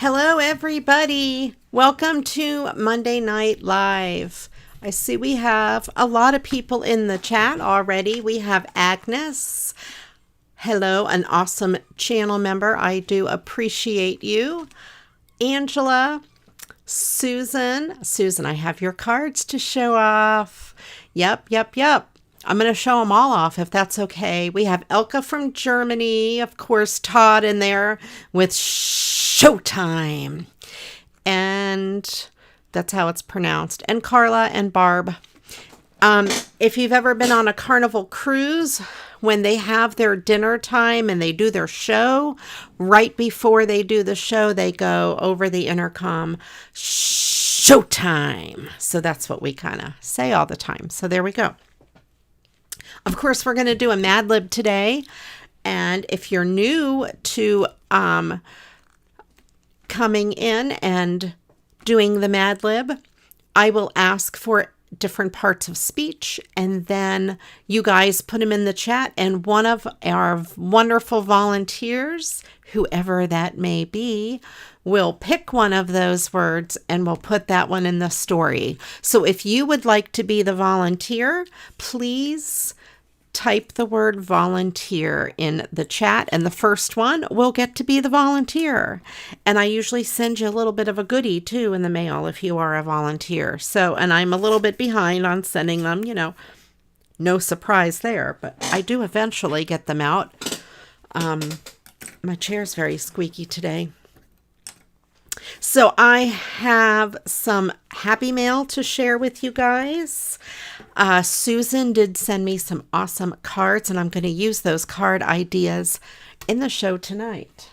Hello, everybody. Welcome to Monday Night Live. I see we have a lot of people in the chat already. We have Agnes. Hello, an awesome channel member. I do appreciate you. Angela, Susan. Susan, I have your cards to show off. Yep. I'm going to show them all off if that's okay. We have Elka from Germany. Of course, Todd in there with Showtime. And that's how it's pronounced. And Carla and Barb. If you've ever been on a Carnival cruise, when they have their dinner time and they do their show, right before they do the show, they go over the intercom, Showtime. So that's what we kind of say all the time. So there we go. Of course, we're going to do a Mad Lib today. And if you're new to coming in and doing the Mad Lib, I will ask for different parts of speech, and then you guys put them in the chat, and one of our wonderful volunteers, whoever that may be, will pick one of those words and we'll put that one in the story. So if you would like to be the volunteer, please type the word volunteer in the chat, and the first one will get to be the volunteer. And I usually send you a little bit of a goodie too in the mail if you are a volunteer. So, and I'm a little bit behind on sending them, no surprise there, but I do eventually get them out. My chair's very squeaky today. So I have some happy mail to share with you guys. Susan did send me some awesome cards, and I'm going to use those card ideas in the show tonight.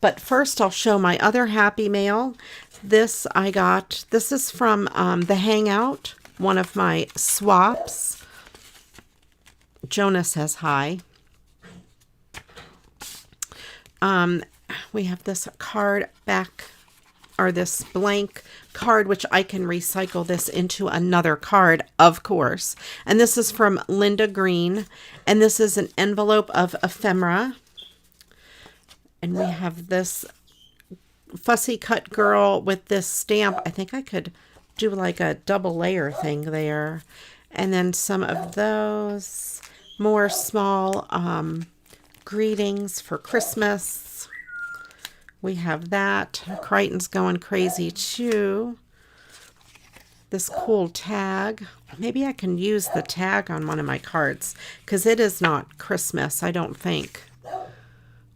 But first, I'll show my other happy mail. This is from the Hangout, one of my swaps. Jonah says hi. We have this card back, or this blank card, which I can recycle this into another card, of course. And this is from Linda Green, and this is an envelope of ephemera. And we have this Fussy cut girl with this stamp. I think I could do like a double layer thing there. And then some of those more small greetings for Christmas. We have that. Crichton's going crazy too. This cool tag. Maybe I can use the tag on one of my cards, because it is not Christmas, I don't think.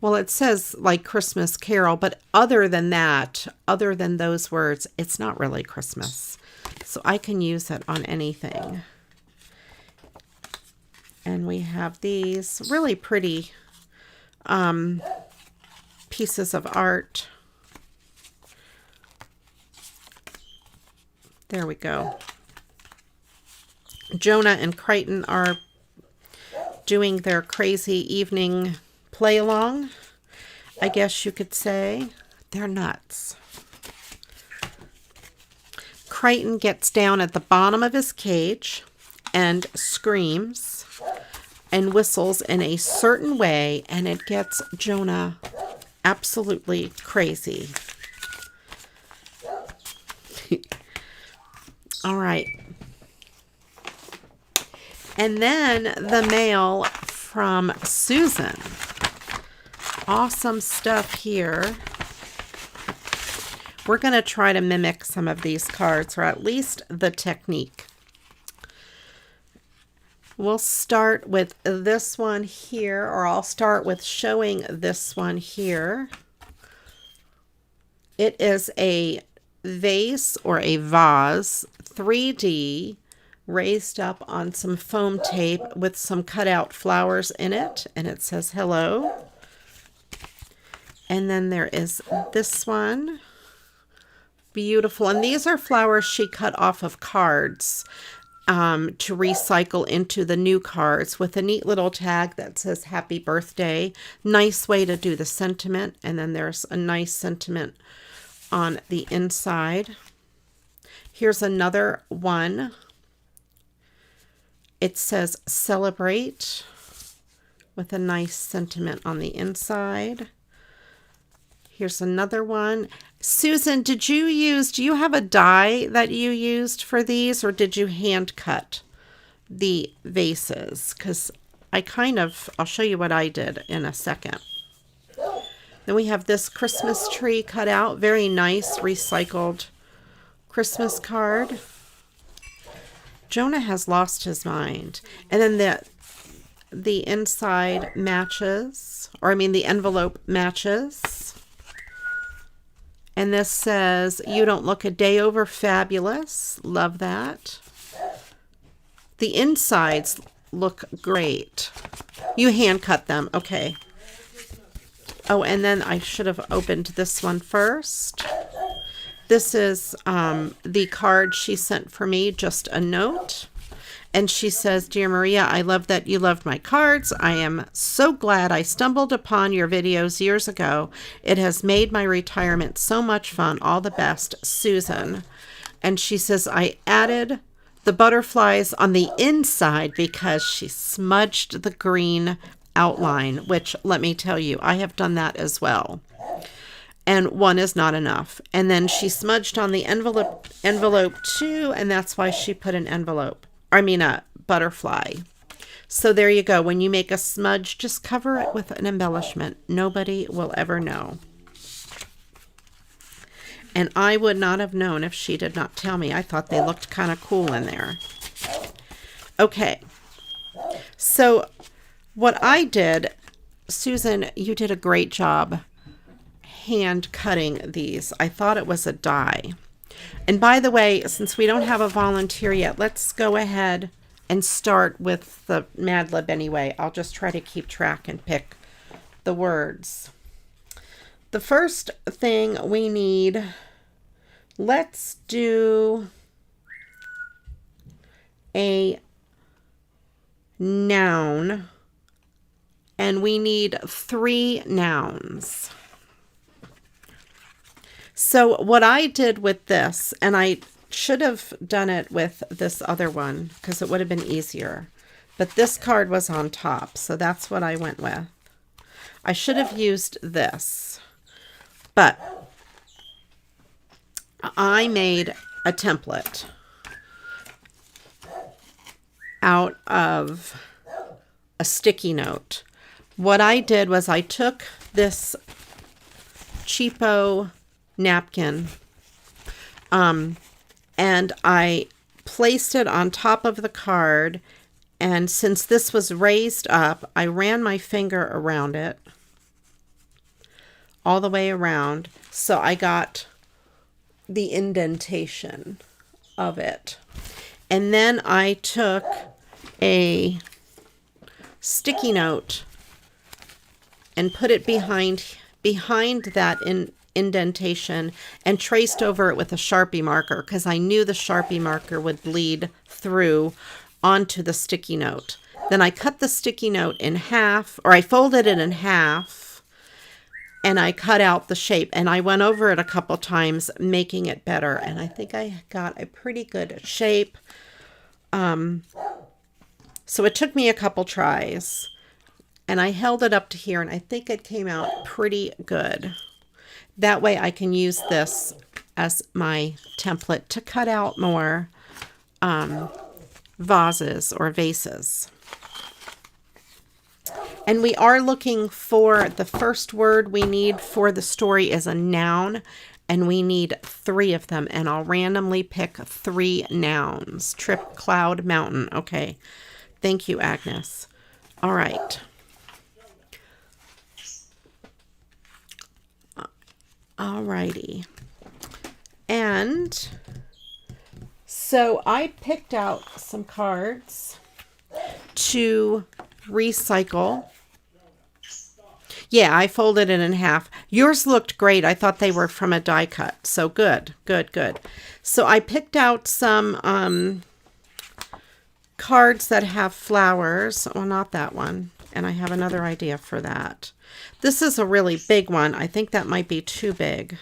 Well, it says like Christmas Carol, but other than that, other than those words, it's not really Christmas. So I can use it on anything. And we have these really pretty pieces of art. There we go. Jonah and Crichton are doing their crazy evening play along, I guess you could say. They're nuts. Crichton gets down at the bottom of his cage and screams and whistles in a certain way, and it gets Jonah absolutely crazy. All right. And then the mail from Susan. Awesome stuff here. We're going to try to mimic some of these cards, or at least the technique. We'll start with this one here, or I'll start with showing this one here. It is a vase or a vase, 3D, raised up on some foam tape with some cutout flowers in it, and it says hello. And then there is this one. Beautiful. And these are flowers she cut off of cards to recycle into the new cards, with a neat little tag that says happy birthday. Nice way to do the sentiment. And then there's a nice sentiment on the inside. Here's another one. It says celebrate, with a nice sentiment on the inside. Here's another one. Susan, do you have a die that you used for these, or did you hand cut the vases? Because I'll show you what I did in a second. Then we have this Christmas tree cut out. Very nice recycled Christmas card. Jonah has lost his mind. And then the inside matches, or I mean the envelope matches. And this says, "You don't look a day over fabulous." Love that. The insides look great. You hand cut them. Okay. Oh, and then I should have opened this one first. This is the card she sent for me, just a note. And she says, "Dear Maria, I love that you loved my cards. I am so glad I stumbled upon your videos years ago. It has made my retirement so much fun. All the best, Susan." And she says, "I added the butterflies on the inside because she smudged the green outline," which, let me tell you, I have done that as well. And one is not enough. And then she smudged on the envelope too, and that's why she put a butterfly. So there you go. When you make a smudge, just cover it with an embellishment. Nobody will ever know. And I would not have known if she did not tell me. I thought they looked kind of cool in there. Okay. So what I did, Susan, you did a great job hand cutting these. I thought it was a die. And by the way, since we don't have a volunteer yet, let's go ahead and start with the Mad Lib anyway. I'll just try to keep track and pick the words. The first thing we need, let's do a noun, and we need 3 nouns. So what I did with this, and I should have done it with this other one because it would have been easier, but this card was on top, so that's what I went with. I should have used this, but I made a template out of a sticky note. What I did was I took this cheapo napkin and I placed it on top of the card, and since this was raised up, I ran my finger around it all the way around, so I got the indentation of it. And then I took a sticky note and put it behind that indentation and traced over it with a Sharpie marker because I knew the Sharpie marker would bleed through onto the sticky note. Then I cut the sticky note in half, or I folded it in half, and I cut out the shape, and I went over it a couple times making it better, and I think I got a pretty good shape. So it took me a couple tries, and I held it up to here, and I think it came out pretty good. That way I can use this as my template to cut out more vases or vases. And we are looking for the first word we need for the story is a noun, and we need 3 of them, and I'll randomly pick 3 nouns. Trip, cloud, mountain. Okay. Thank you, Agnes. All right. Alrighty. And so I picked out some cards to recycle. Yeah, I folded it in half. Yours looked great. I thought they were from a die cut. So good, good, good. So I picked out some cards that have flowers. Well, not that one. And I have another idea for that. This is a really big one. I think that might be too big.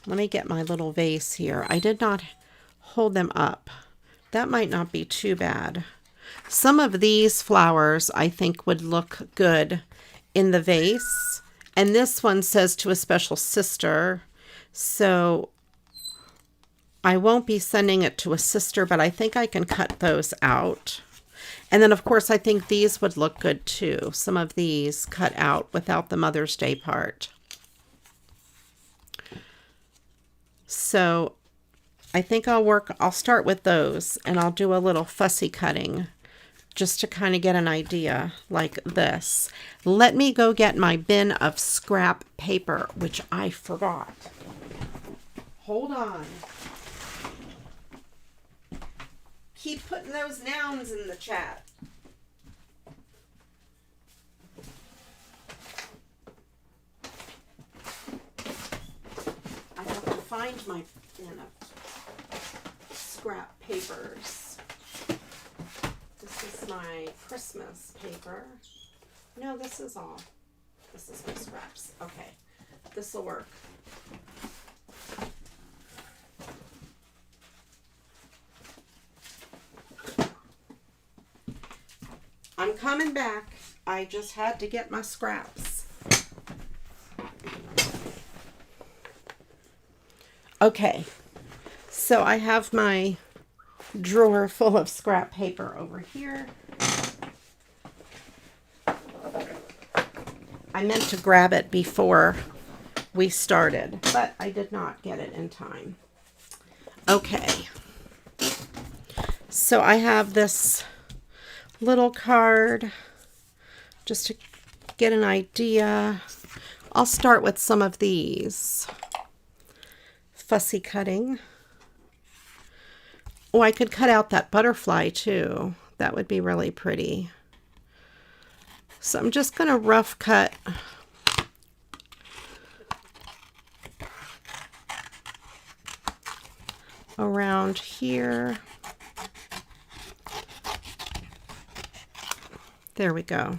Let me get my little vase here. I did not hold them up. That might not be too bad. Some of these flowers I think would look good in the vase, And this one says to a special sister. So I won't be sending it to a sister, but I think I can cut those out. And then, of course, I think these would look good too. Some of these cut out without the Mother's Day part. So I think I'll start with those, and I'll do a little fussy cutting just to kind of get an idea like this. Let me go get my bin of scrap paper, which I forgot. Hold on. Keep putting those nouns in the chat. I have to find my bin of scrap papers. This is my Christmas paper. No, this is all. This is my scraps. Okay, this will work. I'm coming back. I just had to get my scraps. Okay, so I have my drawer full of scrap paper over here. I meant to grab it before we started, but I did not get it in time. Okay, so I have this little card just to get an idea. I'll start with some of these. Fussy cutting. Oh, I could cut out that butterfly too. That would be really pretty. So I'm just going to rough cut around here. There we go.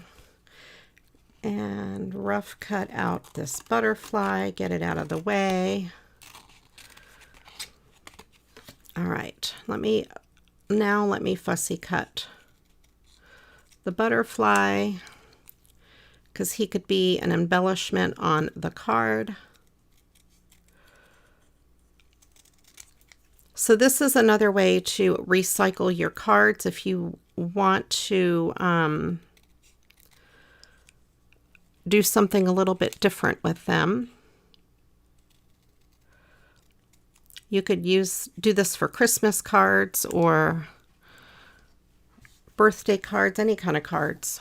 And rough cut out this butterfly, get it out of the way. All right, let me fussy cut the butterfly because he could be an embellishment on the card. So this is another way to recycle your cards if you want to do something a little bit different with them. You could do this for Christmas cards or birthday cards, any kind of cards.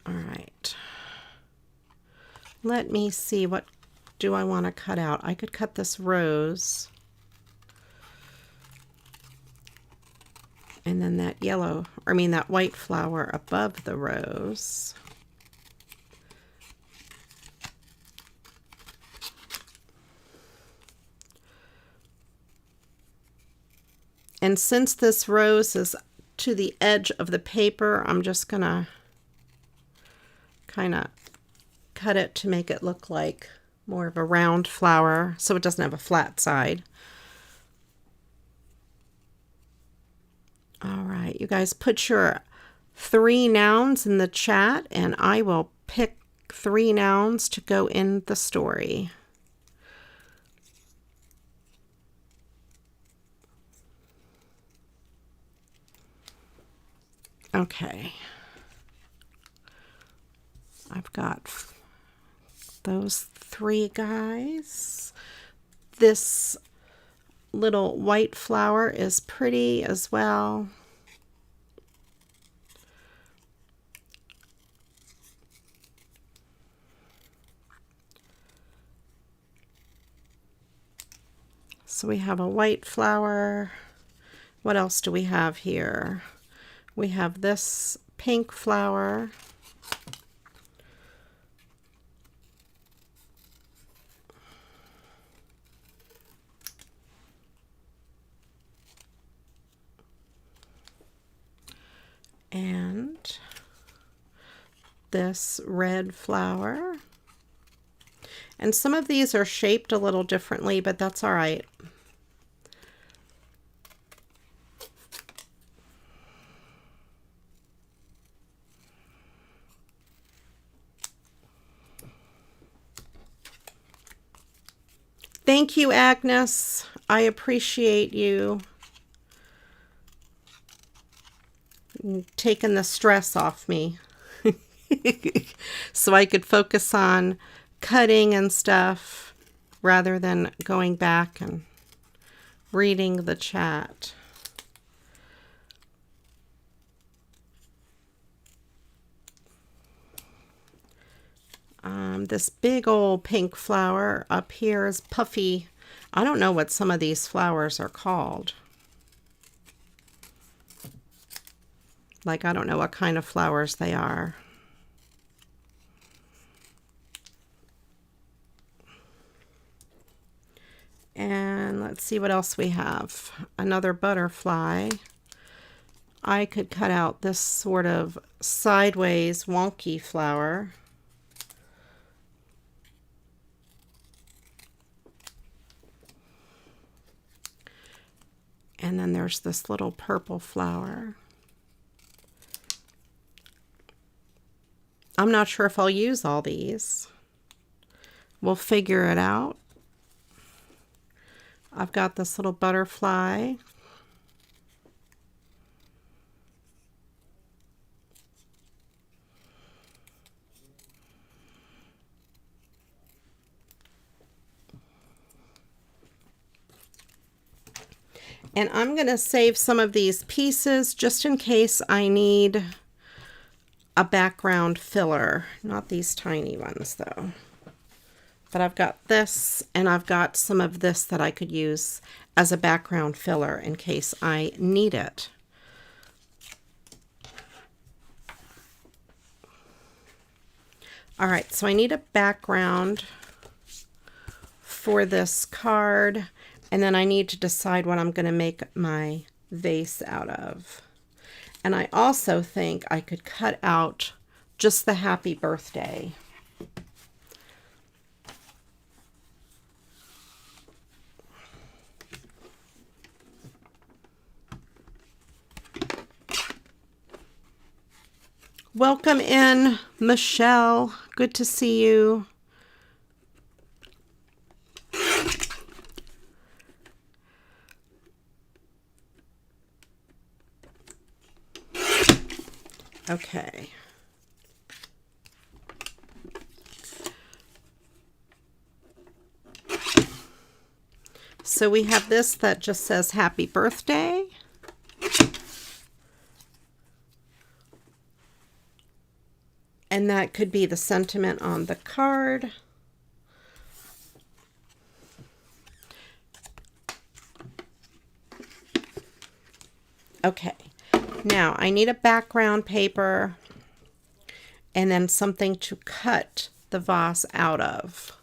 All right. Let me see, what do I want to cut out? I could cut this rose. And then that that white flower above the rose. And since this rose is to the edge of the paper, I'm just gonna kind of cut it to make it look like more of a round flower so it doesn't have a flat side. All right, you guys put your 3 nouns in the chat and I will pick 3 nouns to go in the story. Okay. I've got those 3 guys. This little white flower is pretty as well. So we have a white flower. What else do we have here? We have this pink flower. And this red flower. And some of these are shaped a little differently, but that's all right. Thank you, Agnes. I appreciate you taking the stress off me so I could focus on cutting and stuff rather than going back and reading the chat. This big old pink flower up here is puffy. I don't know what some of these flowers are called. Like, I don't know what kind of flowers they are. And let's see what else we have. Another butterfly. I could cut out this sort of sideways wonky flower. And then there's this little purple flower. I'm not sure if I'll use all these. We'll figure it out. I've got this little butterfly. And I'm going to save some of these pieces just in case I need a background filler. Not these tiny ones though. But I've got this and I've got some of this that I could use as a background filler in case I need it. All right, so I need a background for this card. And then I need to decide what I'm going to make my vase out of. And I also think I could cut out just the happy birthday. Welcome in, Michelle. Good to see you. Okay. So we have this that just says happy birthday. And that could be the sentiment on the card. Okay. Now, I need a background paper and then something to cut the vase out of.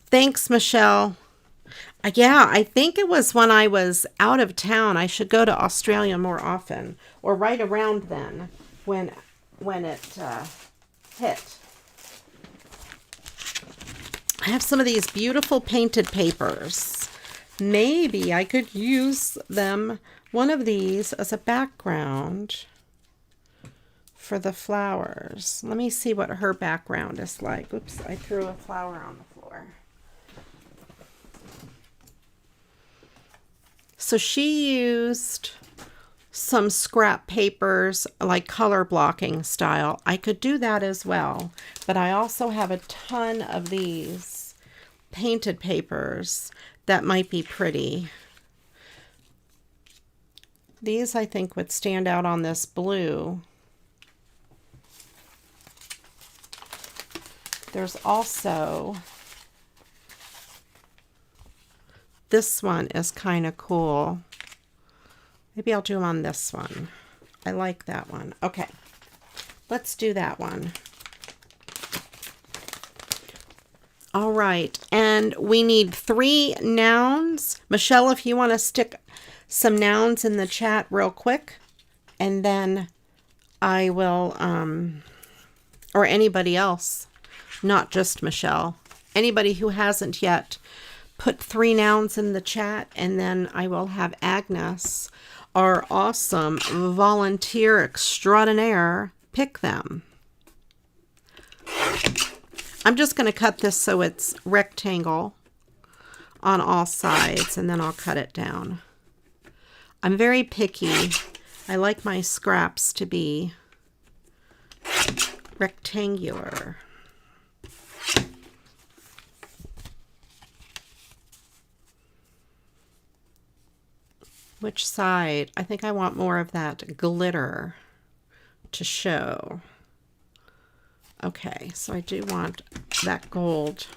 Thanks, Michelle. Yeah, I think it was when I was out of town. I should go to Australia more often, or right around then when it hit. I have some of these beautiful painted papers. Maybe I could use them, one of these, as a background for the flowers. Let me see what her background is like. Oops, I threw a flower on the floor. So she used some scrap papers, like color blocking style. I could do that as well, but I also have a ton of these painted papers that might be pretty. These I think would stand out on this blue. There's also, this one is kind of cool. Maybe I'll do them on this one. I like that one. Okay, let's do that one. All right, and we need 3 nouns. Michelle, if you want to stick some nouns in the chat real quick, and then I will, or anybody else, not just Michelle, anybody who hasn't yet, put 3 nouns in the chat, and then I will have Agnes, our awesome volunteer extraordinaire, pick them. I'm just going to cut this so it's rectangle. on all sides, and then I'll cut it down. I'm very picky. I like my scraps to be rectangular. Which side? I think I want more of that glitter to show. Okay, so I do want that gold.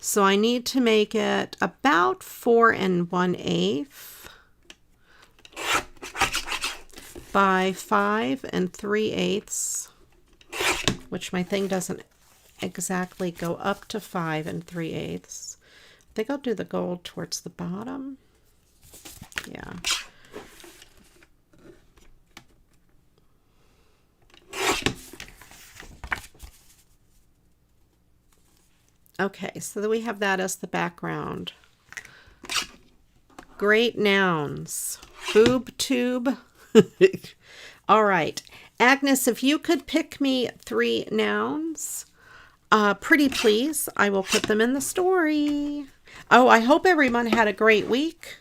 So I need to make it about 4 1/8 by 5 3/8, which my thing doesn't exactly go up to 5 3/8. I think I'll do the gold towards the bottom. Yeah. Okay, so that we have that as the background. Great nouns. Boob tube. All right. Agnes, if you could pick me 3 nouns, pretty please, I will put them in the story. Oh, I hope everyone had a great week.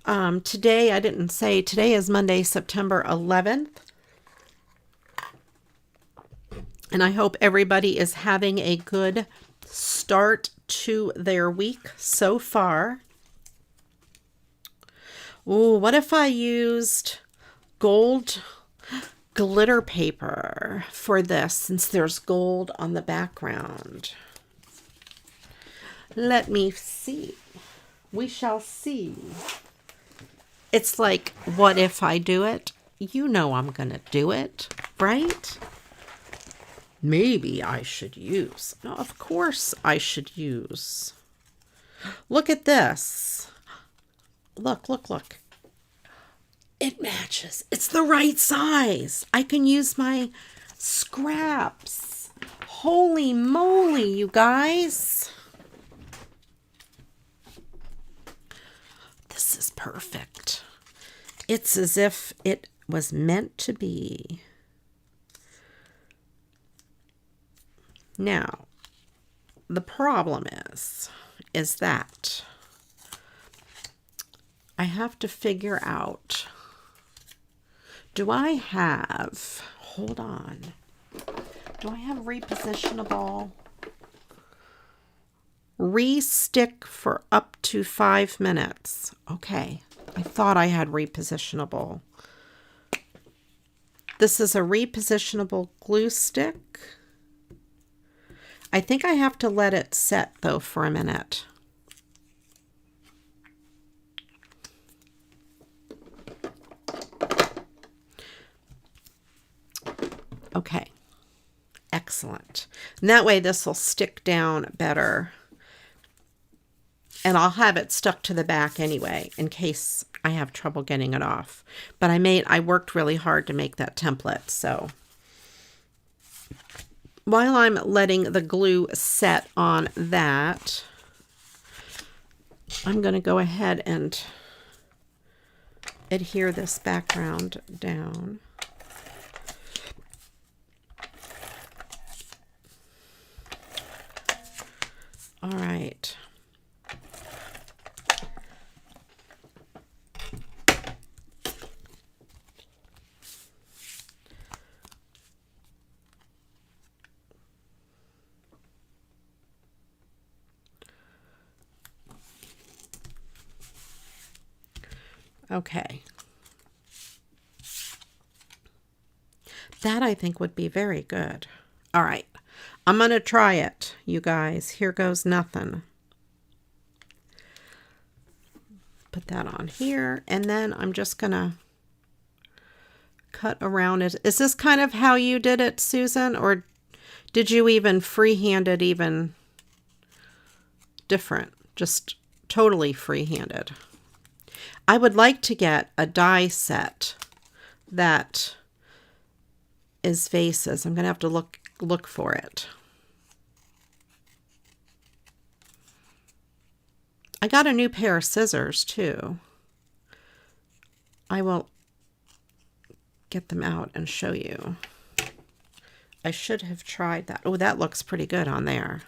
Today, I didn't say, today is Monday, September 11th. And I hope everybody is having a good start to their week so far. Ooh, what if I used gold glitter paper for this, since there's gold on the background? Let me see. We shall see. It's like, what if I do it? You know I'm going to do it, right? Maybe I should use. No, of course I should use. Look at this. Look, look, look. It matches. It's the right size. I can use my scraps. Holy moly, you guys. This is perfect. It's as if it was meant to be. Now, the problem is that I have to figure out, do I have, hold on, do I have repositionable? Re-stick for up to 5 minutes. Okay, I thought I had repositionable. This is a repositionable glue stick. I think I have to let it set though for a minute. Okay, excellent. And that way this will stick down better. And I'll have it stuck to the back anyway, in case I have trouble getting it off. But I worked really hard to make that template, so. While I'm letting the glue set on that, I'm going to go ahead and adhere this background down. All right. Okay. That I think would be very good. All right. I'm going to try it, you guys. Here goes nothing. Put that on here, and then I'm just going to cut around it. Is this kind of how you did it, Susan, or did you even freehand it even different? Just totally freehanded. I would like to get a die set that is vases. I'm going to have to look for it. I got a new pair of scissors too. I will get them out and show you. I should have tried that. Oh, that looks pretty good on there.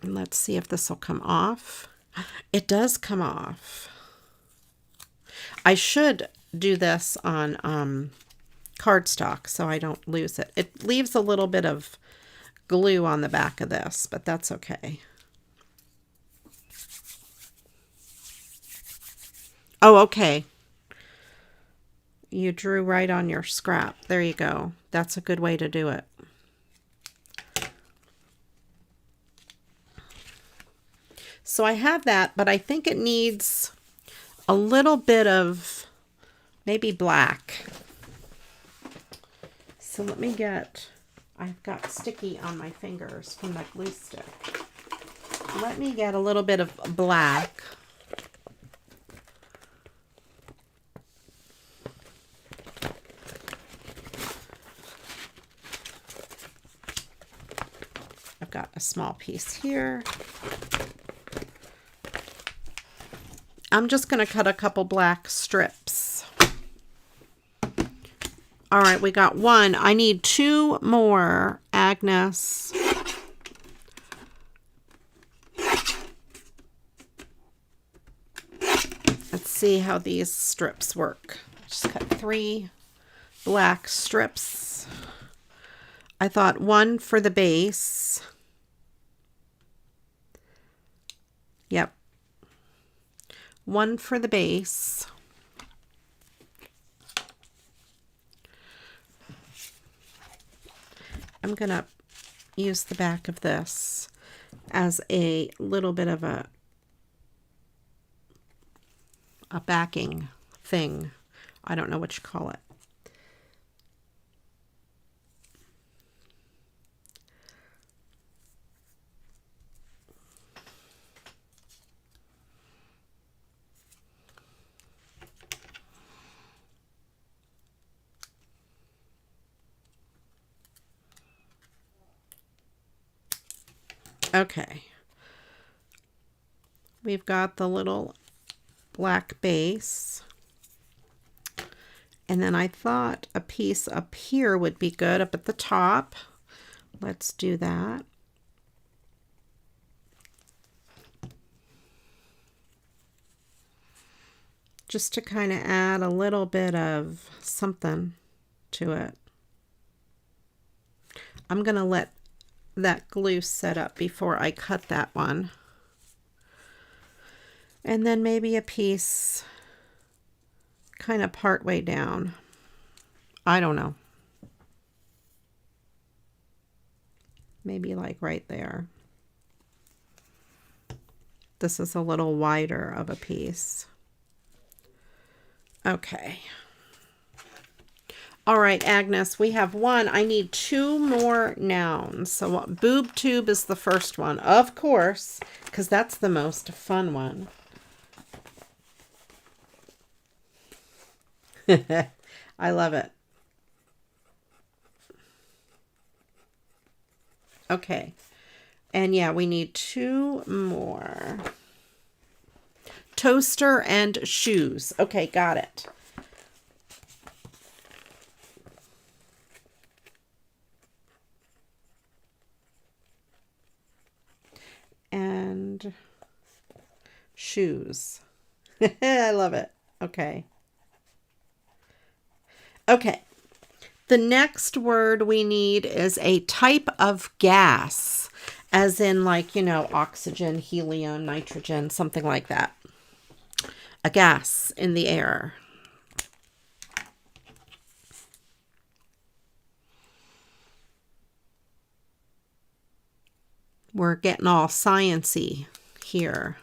And let's see if this will come off. It does come off. I should do this on cardstock so I don't lose it. It leaves a little bit of glue on the back of this, but that's okay. Oh, okay. You drew right on your scrap. There you go. That's a good way to do it. So I have that, but I think it needs a little bit of maybe black. So let me get, I've got sticky on my fingers from the glue stick. Let me get a little bit of black. I've got a small piece here. I'm just going to cut a couple black strips. All right, we got one. I need two more, Agnes. Let's see how these strips work. Just cut 3 black strips. I thought one for the base. Yep. One for the base. I'm going to use the back of this as a little bit of a backing thing. I don't know what you call it. Okay. We've got the little black base. And then I thought a piece up here would be good, up at the top. Let's do that. Just to kind of add a little bit of something to it. I'm going to let that glue set up before I cut that one. And then maybe a piece kind of part way down. I don't know. Maybe like right there. This is a little wider of a piece. Okay. All right, Agnes, we have one. I need 2 more nouns. So boob tube is the first one, of course, because that's the most fun one. I love it. Okay. And yeah, we need 2 more. Toaster and shoes. Okay, got it. And shoes. I love it. Okay. Okay. The next word we need is a type of gas, as in like, you know, oxygen, helium, nitrogen, something like that. A gas in the air. We're getting all science-y here.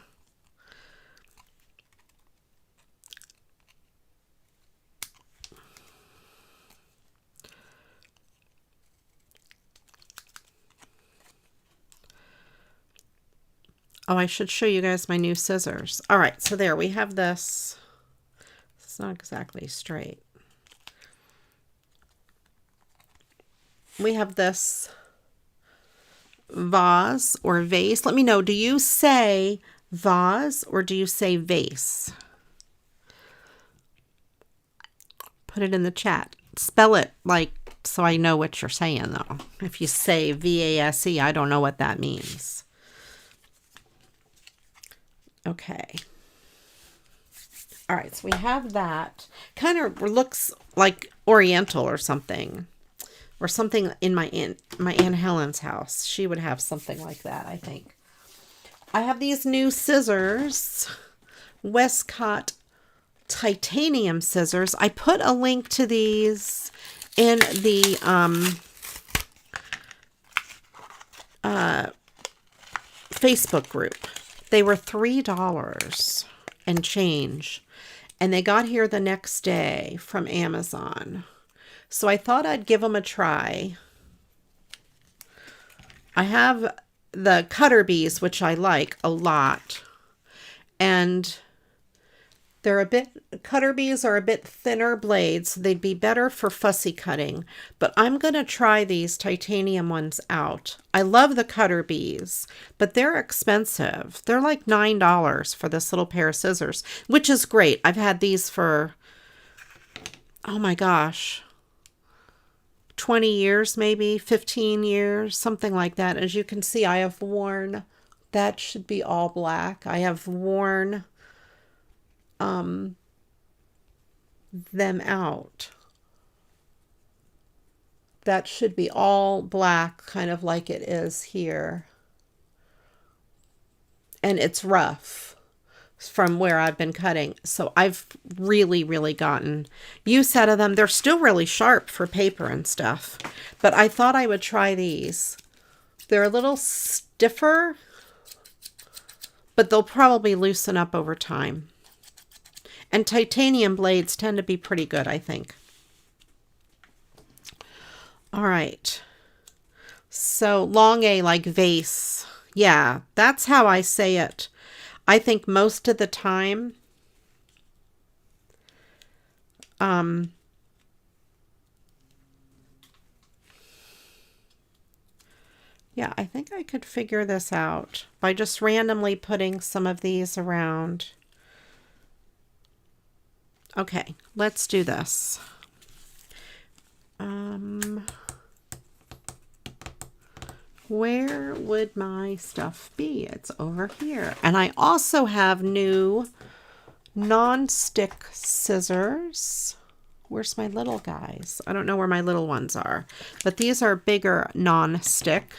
Oh, I should show you guys my new scissors. All right, so there we have this. It's not exactly straight. We have this vase or vase. Let me know, do you say vase or do you say vase? Put it in the chat. Spell it like so I know what you're saying though. If you say V-A-S-E, I don't know what that means. Okay. All right, so we have that. Kind of looks like Oriental or something in my Aunt Helen's house. She would have something like that, I think. I have these new scissors, Westcott titanium scissors. I put a link to these in the Facebook group. They were $3 and change, and they got here the next day from Amazon. So I thought I'd give them a try. I have the cutter bees, which I like a lot, and cutter bees are a bit thinner blades. So they'd be better for fussy cutting, but I'm going to try these titanium ones out. I love the cutter bees, but they're expensive. They're like $9 for this little pair of scissors, which is great. I've had these for, oh my gosh, 20 years, maybe 15 years, something like that. As you can see, I have worn, that should be all black. I have worn them out. That should be all black, kind of like it is here. And it's rough from where I've been cutting. So I've really, really gotten use out of them. They're still really sharp for paper and stuff, but I thought I would try these. They're a little stiffer, but they'll probably loosen up over time. And titanium blades tend to be pretty good, I think. All right. So long A, like vase. Yeah, that's how I say it. I think most of the time. Yeah, I think I could figure this out by just randomly putting some of these around. Okay, let's do this. Where would my stuff be? It's over here. And I also have new non-stick scissors. Where's my little guys? I don't know where my little ones are, but these are bigger non-stick.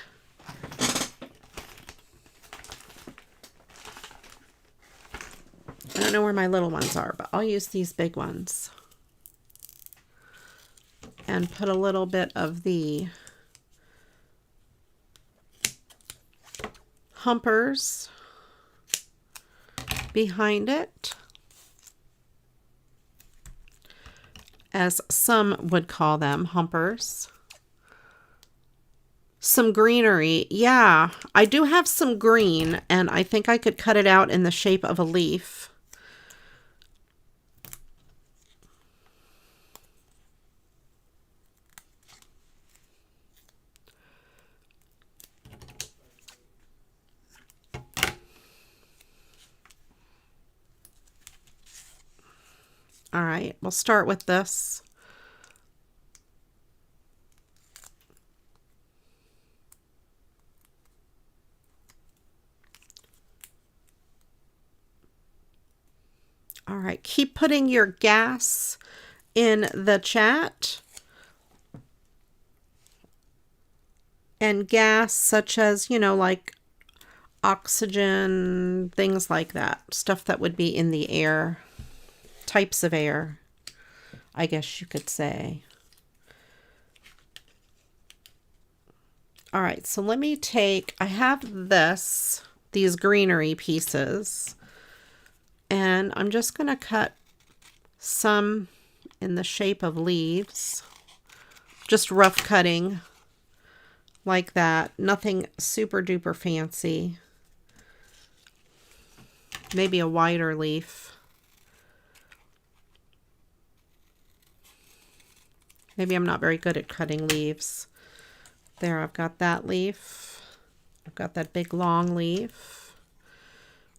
I don't know where my little ones are, but I'll use these big ones. And put a little bit of the humpers behind it, as some would call them, humpers. Some greenery. Yeah, I do have some green, and I think I could cut it out in the shape of a leaf. All right, we'll start with this. All right, keep putting your gas in the chat. And gas such as, you know, like oxygen, things like that. Stuff that would be in the air. Types of air, I guess you could say. All right, so let me take, I have these greenery pieces, and I'm just going to cut some in the shape of leaves. Just rough cutting like that. Nothing super duper fancy. Maybe a wider leaf. Maybe I'm not very good at cutting leaves. There, I've got that leaf. I've got that big long leaf.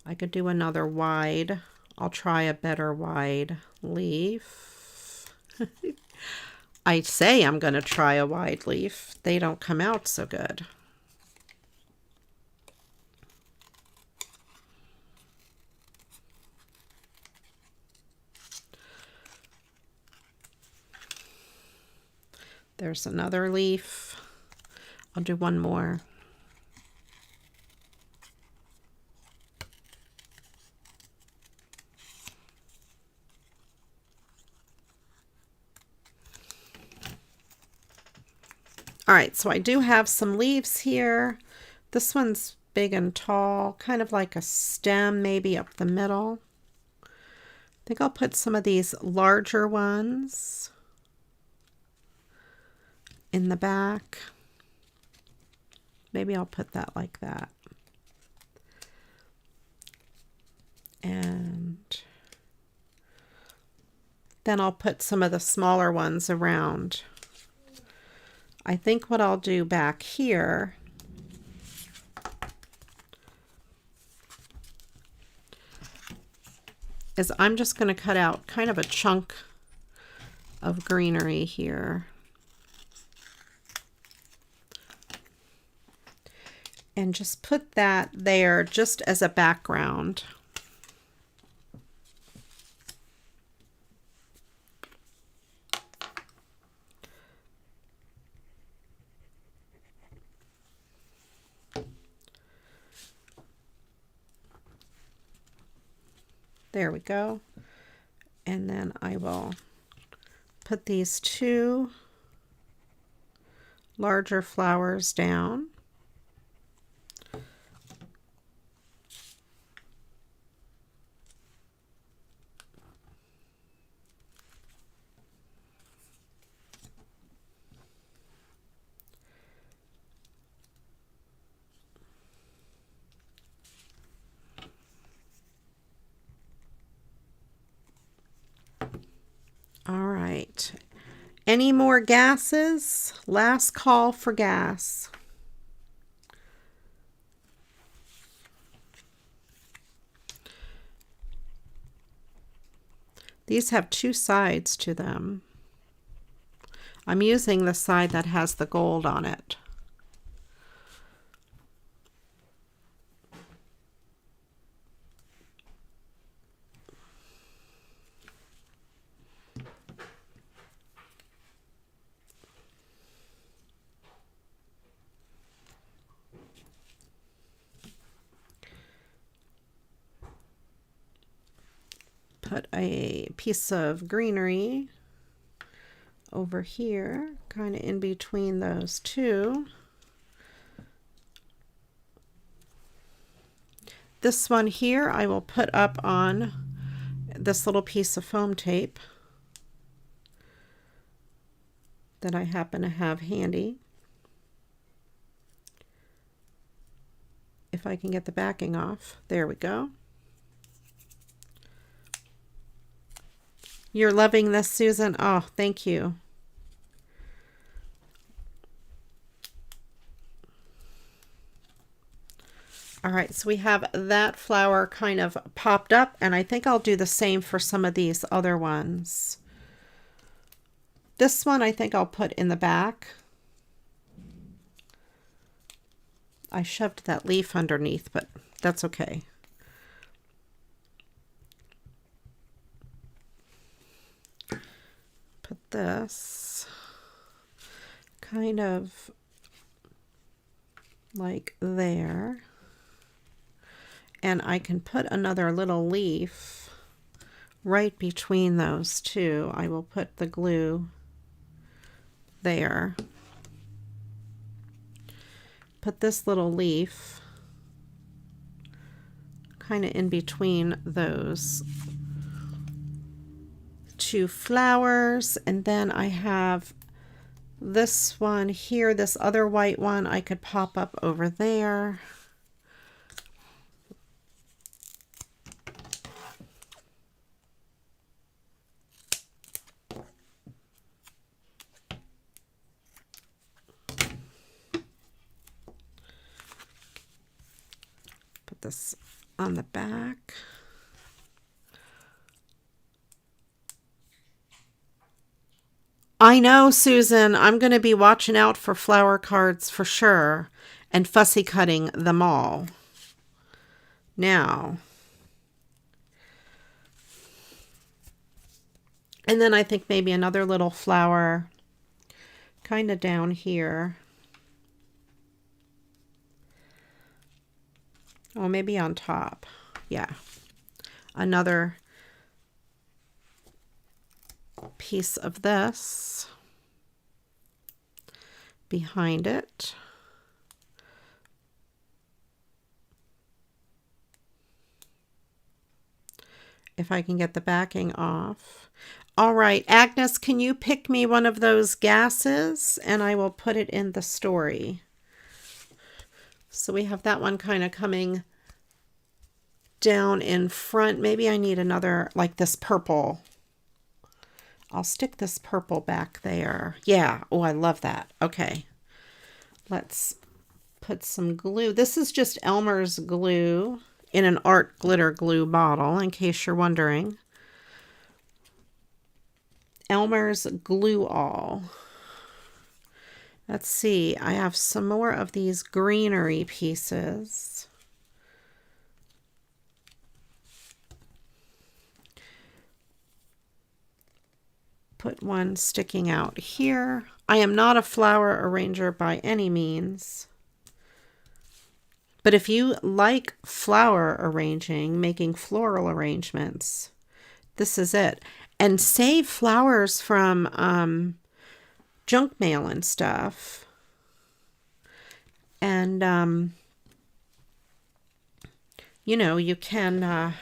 I could do another wide. I'll try a better wide leaf. I say I'm going to try a wide leaf. They don't come out so good. There's another leaf. I'll do one more. All right, so I do have some leaves here. This one's big and tall, kind of like a stem maybe up the middle. I think I'll put some of these larger ones in the back. Maybe I'll put that like that. And then I'll put some of the smaller ones around. I think what I'll do back here is I'm just going to cut out kind of a chunk of greenery here. And just put that there just as a background. There we go. And then I will put these two larger flowers down. All right. Any more gases? Last call for gas. These have two sides to them. I'm using the side that has the gold on it. Put a piece of greenery over here, kind of in between those two. This one here I will put up on this little piece of foam tape that I happen to have handy. If I can get the backing off. There we go. You're loving this, Susan? Oh, thank you. All right, so we have that flower kind of popped up, and I think I'll do the same for some of these other ones. This one I think I'll put in the back. I shoved that leaf underneath, but that's okay. Put this kind of like there. And I can put another little leaf right between those two. I will put the glue there. Put this little leaf kind of in between those two flowers, and then I have this one here, this other white one I could pop up over there. Put this on the back. I know, Susan, I'm going to be watching out for flower cards for sure, and fussy cutting them all. Now, and then I think maybe another little flower kind of down here. Oh, maybe on top. Yeah. Another piece of this behind it. If I can get the backing off. All right, Agnes, can you pick me one of those gases and I will put it in the story. So we have that one kind of coming down in front. Maybe I need another, like this purple. I'll stick this purple back there. Yeah, oh, I love that. Okay, let's put some glue. This is just Elmer's glue in an art glitter glue bottle, in case you're wondering. Elmer's Glue All. Let's see, I have some more of these greenery pieces. Put one sticking out here. I am not a flower arranger by any means. But if you like flower arranging, making floral arrangements, this is it. And save flowers from junk mail and stuff. And, you know, you can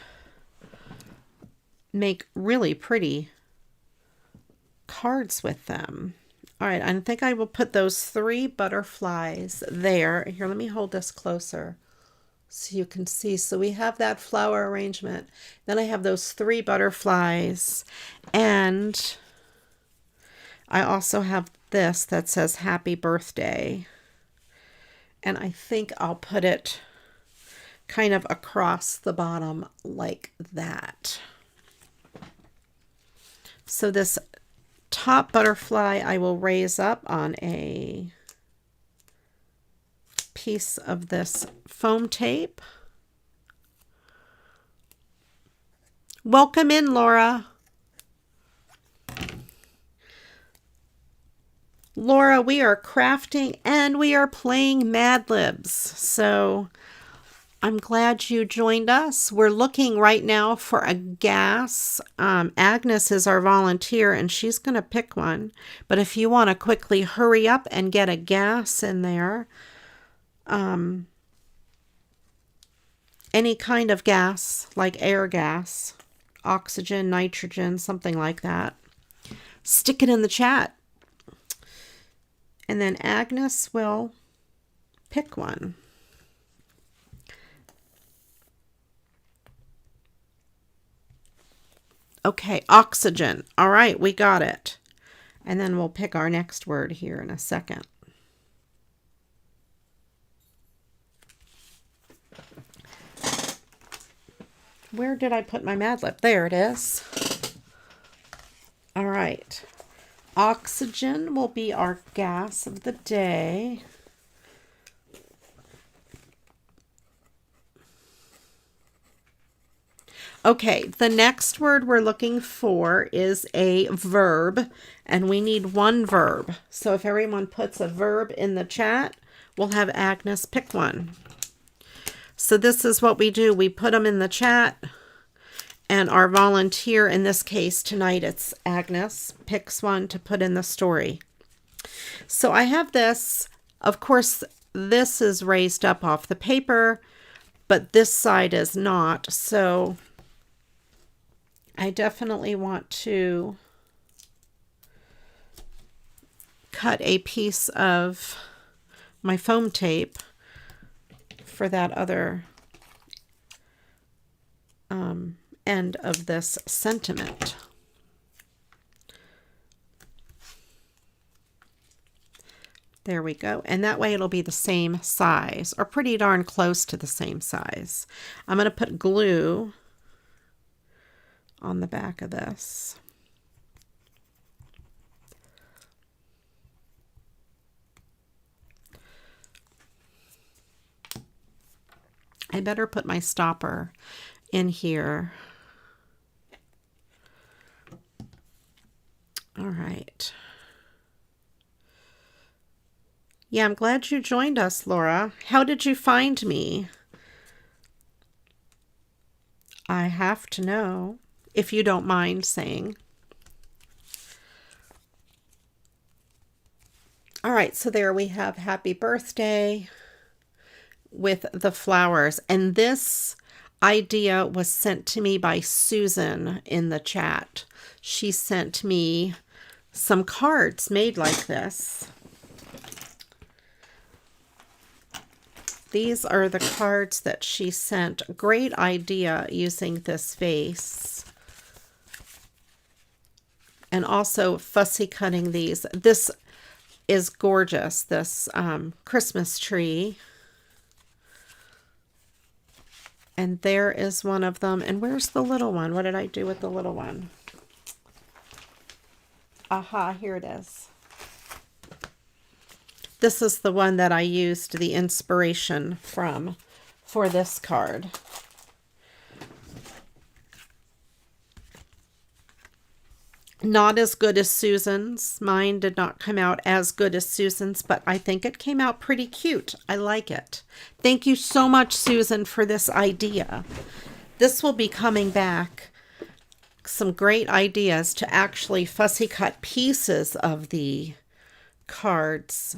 make really pretty cards with them. All right, I think I will put those 3 butterflies there. Here, let me hold this closer so you can see. So we have that flower arrangement. Then I have those 3 butterflies. And I also have this that says happy birthday. And I think I'll put it kind of across the bottom like that. So this top butterfly I will raise up on a piece of this foam tape. Welcome in, Laura. Laura, we are crafting and we are playing Mad Libs. So I'm glad you joined us. We're looking right now for a gas. Agnes is our volunteer and she's going to pick one. But if you want to quickly hurry up and get a gas in there, any kind of gas, like air gas, oxygen, nitrogen, something like that, stick it in the chat. And then Agnes will pick one. Okay, oxygen. All right, we got it. And then we'll pick our next word here in a second. Where did I put my Mad Lib? There it is. All right. Oxygen will be our gas of the day. Okay, the next word we're looking for is a verb, and we need one verb. So if everyone puts a verb in the chat, we'll have Agnes pick one. So this is what we do. We put them in the chat, and our volunteer, in this case tonight, it's Agnes, picks one to put in the story. So I have this. Of course, this is raised up off the paper, but this side is not. So I definitely want to cut a piece of my foam tape for that other end of this sentiment. There we go. And that way it'll be the same size, or pretty darn close to the same size. I'm going to put glue on the back of this. I better put my stopper in here. All right. Yeah, I'm glad you joined us, Laura. How did you find me? I have to know, if you don't mind saying. All right, so there we have happy birthday with the flowers. And this idea was sent to me by Susan in the chat. She sent me some cards made like this. These are the cards that she sent. Great idea using this vase. And also fussy cutting these. This is gorgeous, this Christmas tree. And there is one of them. And where's the little one? What did I do with the little one? Aha, here it is. This is the one that I used the inspiration from for this card. Not as good as Susan's. Mine did not come out as good as Susan's, but I think it came out pretty cute. I like it. Thank you so much, Susan, for this idea. This will be coming back. Some great ideas to actually fussy cut pieces of the cards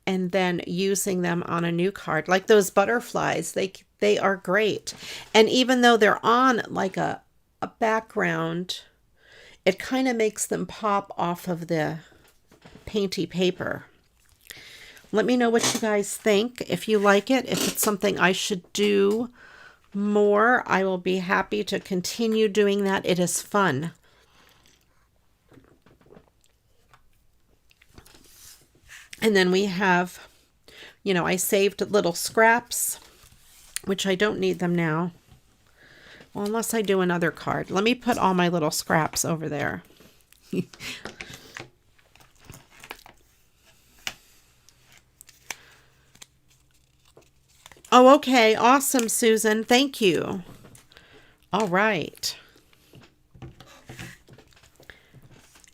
and then using them on a new card. Like those butterflies, they are great. And even though they're on like a background, it kind of makes them pop off of the painty paper. Let me know what you guys think. If you like it, if it's something I should do more, I will be happy to continue doing that. It is fun. And then we have, you know, I saved little scraps, which I don't need them now. Well, unless I do another card. Let me put all my little scraps over there. Oh, okay. Awesome, Susan. Thank you. All right.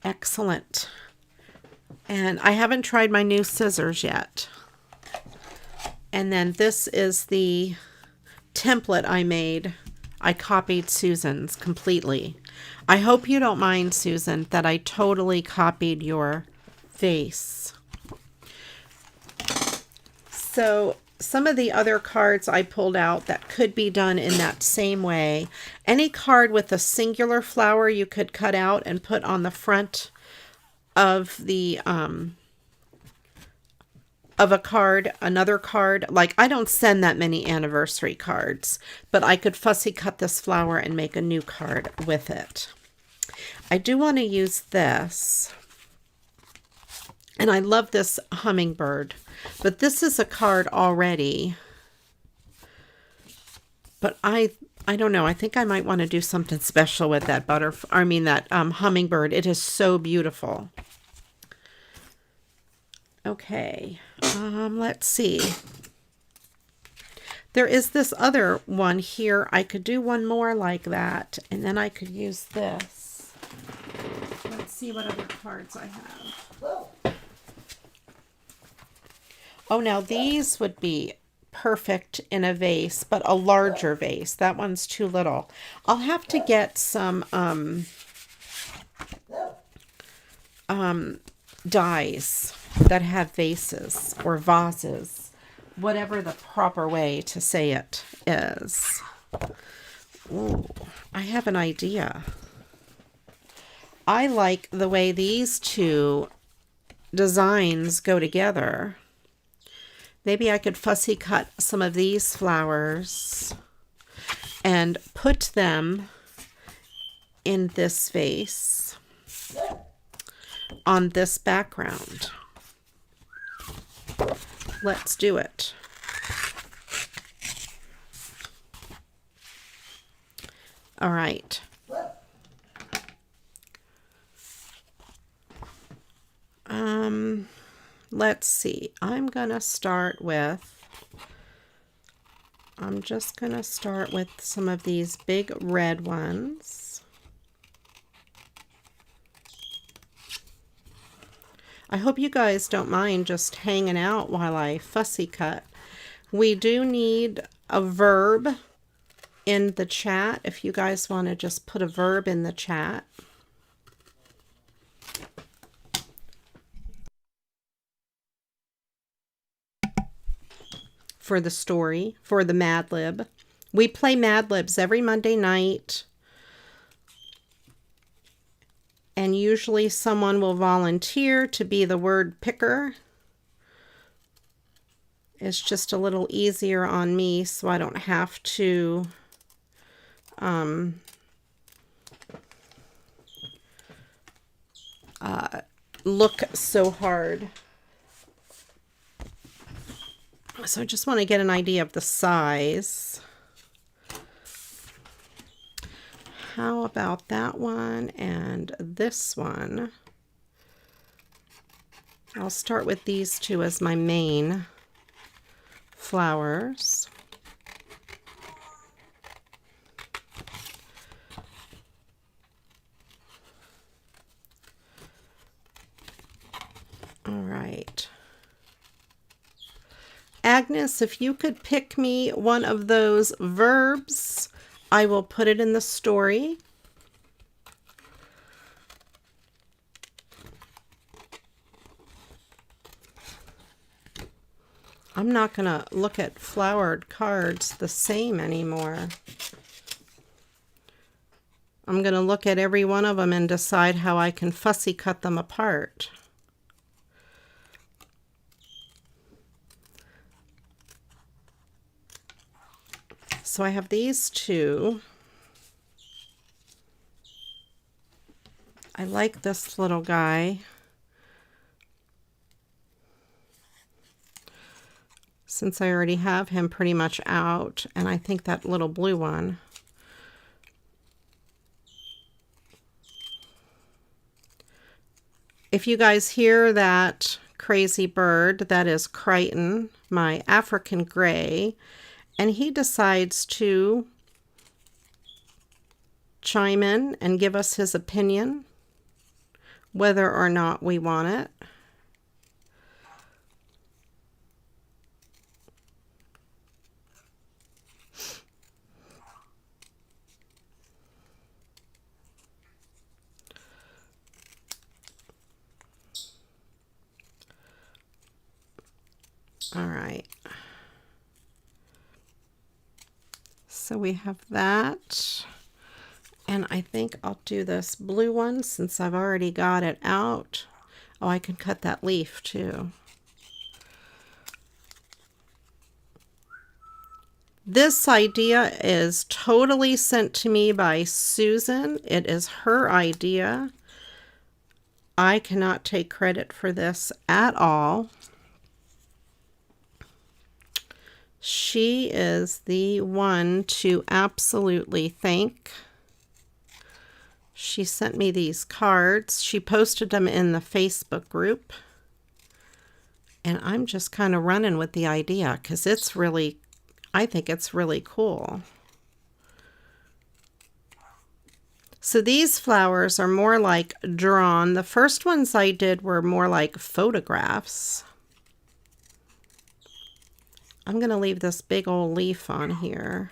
Excellent. And I haven't tried my new scissors yet. And then this is the template I made. I copied Susan's completely. I hope you don't mind, Susan, that I totally copied your vase. So some of the other cards I pulled out that could be done in that same way. Any card with a singular flower you could cut out and put on the front of the of a card, another card. Like, I don't send that many anniversary cards, but I could fussy cut this flower and make a new card with it. I do want to use this, and I love this hummingbird, but this is a card already. But I don't know. I think I might want to do something special with that hummingbird. It is so beautiful. Okay, let's see. There is this other one here. I could do one more like that, and then I could use this. Let's see what other cards I have. Oh, now these would be perfect in a vase, but a larger vase. That one's too little. I'll have to get some dies that have vases or vases, whatever the proper way to say it is. Ooh, I have an idea. I like the way these two designs go together. Maybe I could fussy cut some of these flowers and put them in this vase on this background. Let's do it. All right. Let's see. I'm just gonna start with some of these big red ones. I hope you guys don't mind just hanging out while I fussy cut. We do need a verb in the chat if you guys want to just put a verb in the chat. For the story, for the Mad Lib. We play Mad Libs every Monday night. And usually someone will volunteer to be the word picker. It's just a little easier on me so I don't have to look so hard. So I just want to get an idea of the size. How about that one and this one? I'll start with these two as my main flowers. All right. Agnes, if you could pick me one of those verbs, I will put it in the story. I'm not going to look at flowered cards the same anymore. I'm going to look at every one of them and decide how I can fussy cut them apart. So I have these two. I like this little guy. Since I already have him pretty much out, and I think that little blue one. If you guys hear that crazy bird, that is Crichton, my African gray. And he decides to chime in and give us his opinion, whether or not we want it. All right. So we have that, and I think I'll do this blue one since I've already got it out. Oh, I can cut that leaf too. This idea is totally sent to me by Susan. It is her idea. I cannot take credit for this at all. She is the one to absolutely thank. She sent me these cards. She posted them in the Facebook group. And I'm just kind of running with the idea because it's really, I think it's really cool. So these flowers are more like drawn. The first ones I did were more like photographs. I'm going to leave this big old leaf on here.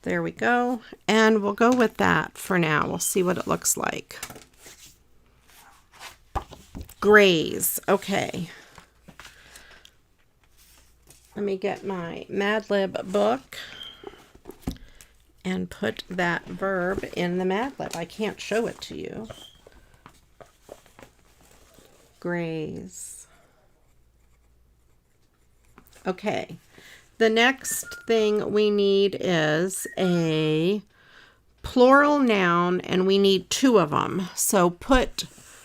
There we go. And we'll go with that for now. We'll see what it looks like. Grays. Okay. Let me get my Mad Lib book and put that verb in the Mad Lib. I can't show it to you. Grays. Okay, the next thing we need is a plural noun, and we need 2 of them. So put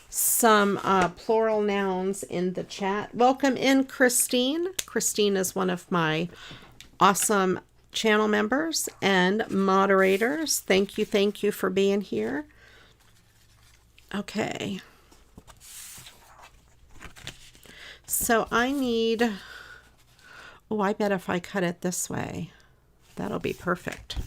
some plural nouns in the chat. Welcome in, Christine. Christine is one of my awesome channel members and moderators. Thank you for being here. Okay. So I need, oh, I bet if I cut it this way, that'll be perfect.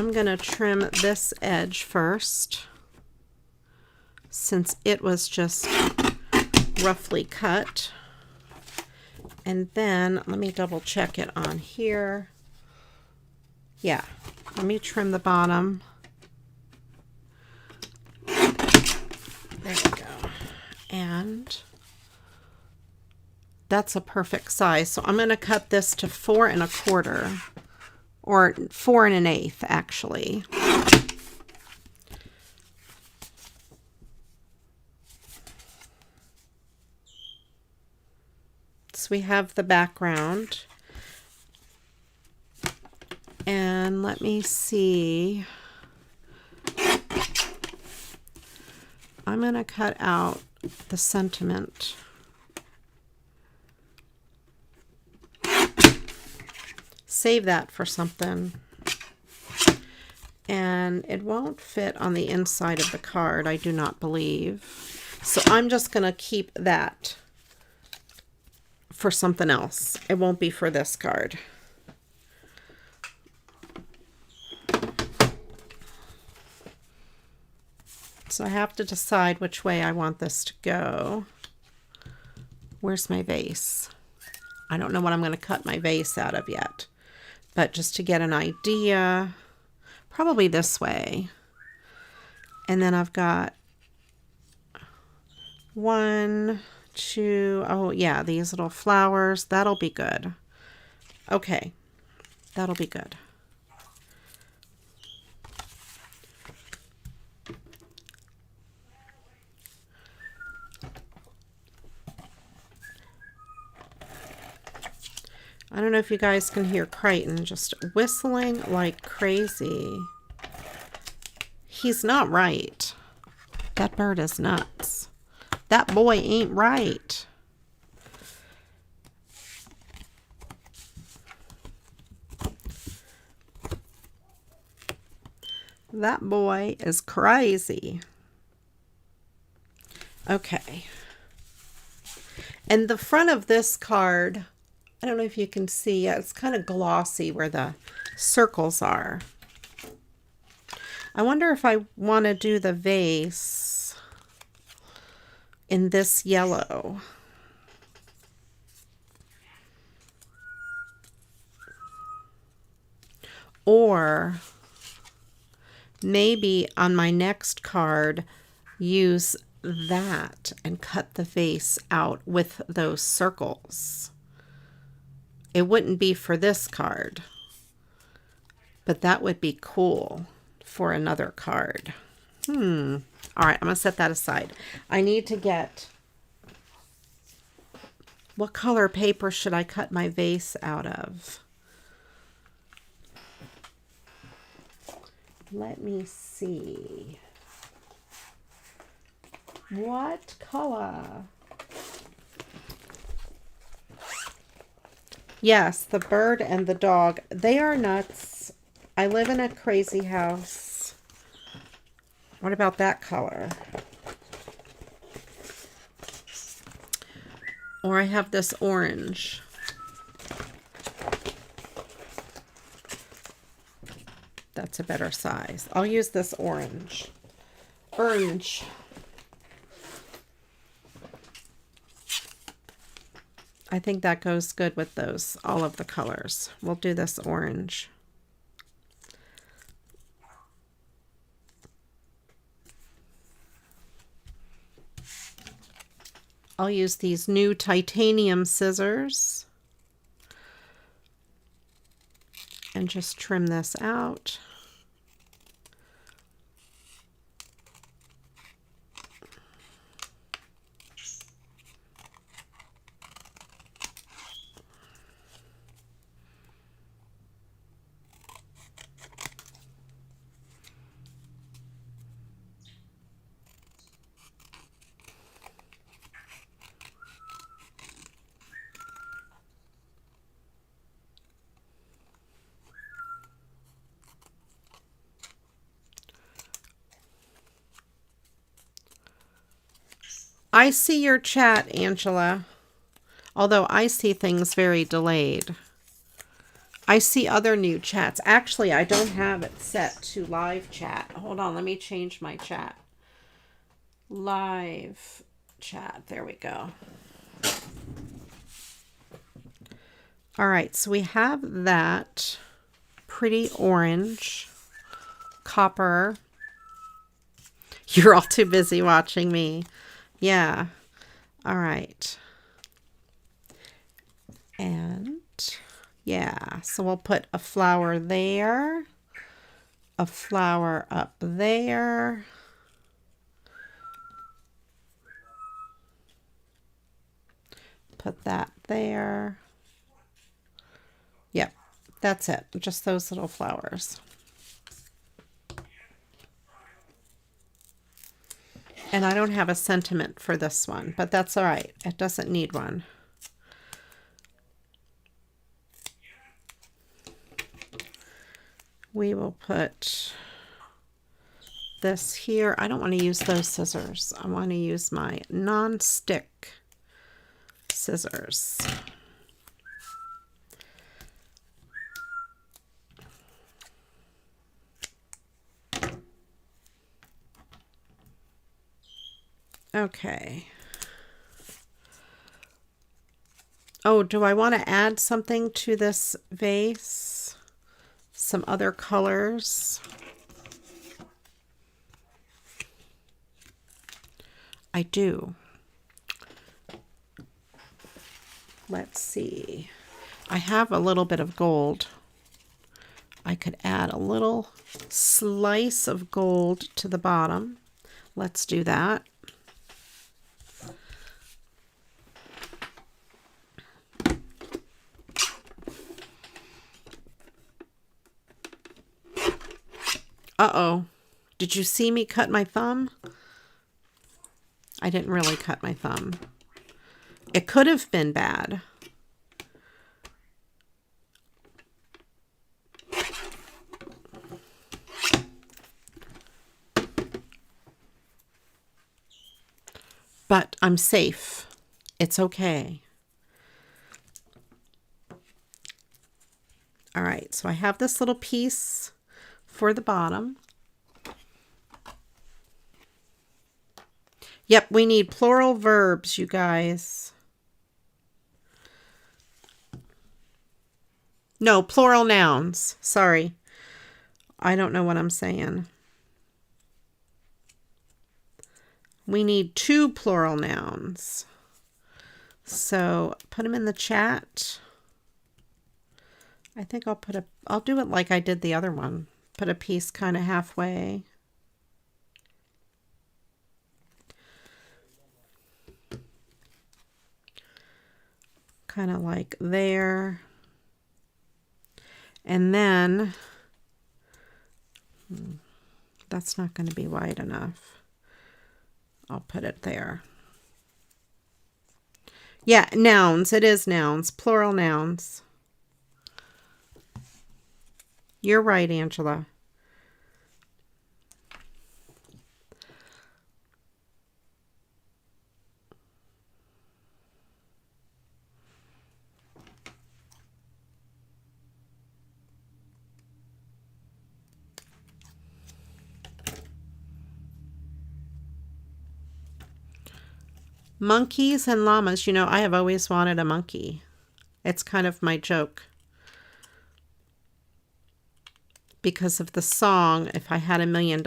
I'm going to trim this edge first, since it was just roughly cut. And then let me double check it on here. Yeah, let me trim the bottom. There we go. And that's a perfect size. So I'm going to cut this to 4 1/4, or 4 1/8 actually. So we have the background. And let me see. I'm going to cut out the sentiment. Save that for something. And it won't fit on the inside of the card, I do not believe. So I'm just going to keep that for something else. It won't be for this card. So I have to decide which way I want this to go. Where's my vase? I don't know what I'm going to cut my vase out of yet. But just to get an idea, probably this way. And then I've got 1, 2, oh yeah, these little flowers. That'll be good. Okay, that'll be good. I don't know if you guys can hear Crichton just whistling like crazy. He's not right. That bird is nuts. That boy ain't right. That boy is crazy. Okay. And the front of this card, I don't know if you can see, it's kind of glossy where the circles are. I wonder if I want to do the vase in this yellow. Or maybe on my next card, use that and cut the vase out with those circles. It wouldn't be for this card, but that would be cool for another card. All right, I'm going to set that aside. I need to get, what color paper should I cut my vase out of? Let me see. What color? Yes, the bird and the dog. They are nuts. I live in a crazy house. What about that color? Or I have this orange. That's a better size. I'll use this orange. Orange. I think that goes good with those, all of the colors. We'll do this orange. I'll use these new titanium scissors and just trim this out. I see your chat, Angela, although I see things very delayed. I see other new chats. Actually, I don't have it set to live chat. Hold on, let me change my chat. Live chat. There we go. All right, so we have that pretty orange, copper. You're all too busy watching me. Yeah. All right. And yeah, so we'll put a flower there, a flower up there. Put that there. Yep, that's it. Just those little flowers. And I don't have a sentiment for this one, but that's all right. It doesn't need one. We will put this here. I don't want to use those scissors. I want to use my non-stick scissors. Okay. Oh, do I want to add something to this vase? Some other colors? I do. Let's see. I have a little bit of gold. I could add a little slice of gold to the bottom. Let's do that. Uh-oh. Did you see me cut my thumb? I didn't really cut my thumb. It could have been bad. But I'm safe. It's okay. All right, so I have this little piece for the bottom. Yep, we need plural verbs, you guys. No, plural nouns. Sorry. I don't know what I'm saying. We need 2 plural nouns. So put them in the chat. I think I'll do it like I did the other one. Put a piece kind of halfway. Kind of like there. And then, that's not going to be wide enough. I'll put it there. Yeah, nouns. It is nouns. Plural nouns. You're right, Angela. Monkeys and llamas. You know, I have always wanted a monkey. It's kind of my joke. Because of the song, If I Had $1 Million.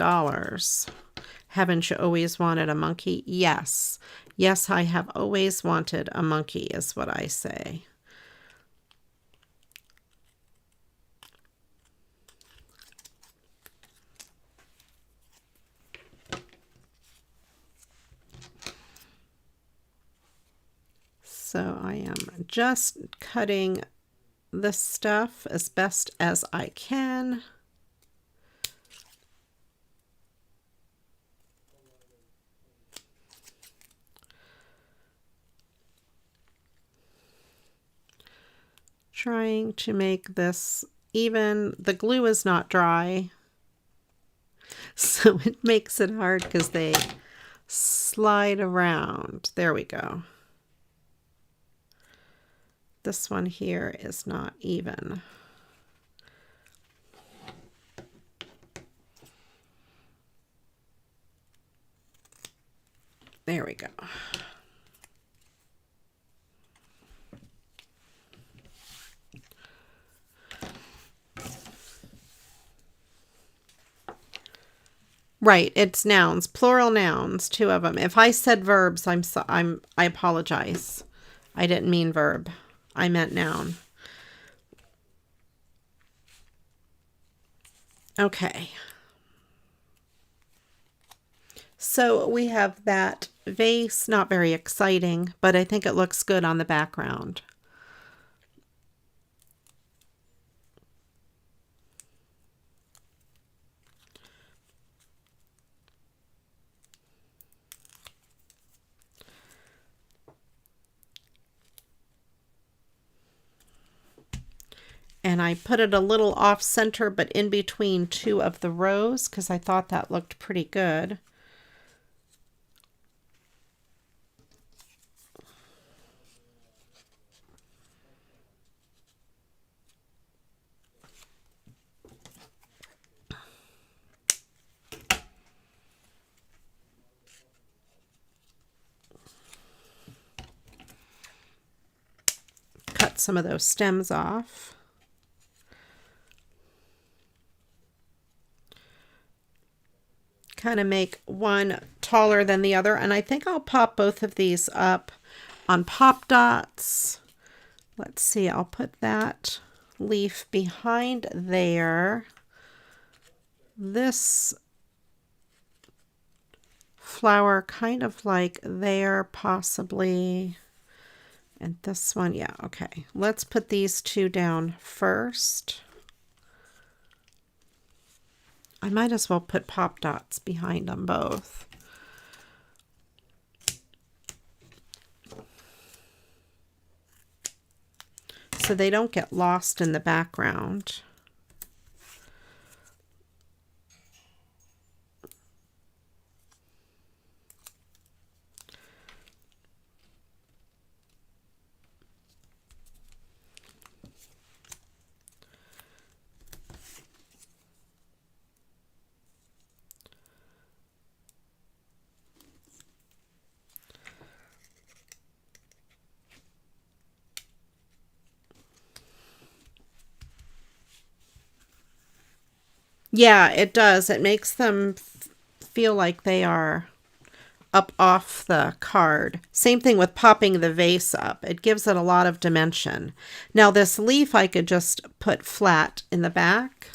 Haven't you always wanted a monkey? Yes. Yes, I have always wanted a monkey, is what I say. So I am just cutting this stuff as best as I can. Trying to make this even. The glue is not dry, so it makes it hard because they slide around. There we go. This one here is not even. There we go. Right, it's nouns, plural nouns, two of them. If I said verbs, I apologize. I didn't mean verb. I meant noun. Okay. So we have that vase, not very exciting, but I think it looks good on the background. And I put it a little off center, but in between two of the rows because I thought that looked pretty good. Cut some of those stems off. Kind of make one taller than the other, and I think I'll pop both of these up on pop dots. Let's see, I'll put that leaf behind there. This flower kind of like there possibly, and this one, yeah, okay. Let's put these two down first. I might as well put pop dots behind them both. So they don't get lost in the background. Yeah, it does. It makes them feel like they are up off the card. Same thing with popping the vase up. It gives it a lot of dimension. Now this leaf I could just put flat in the back.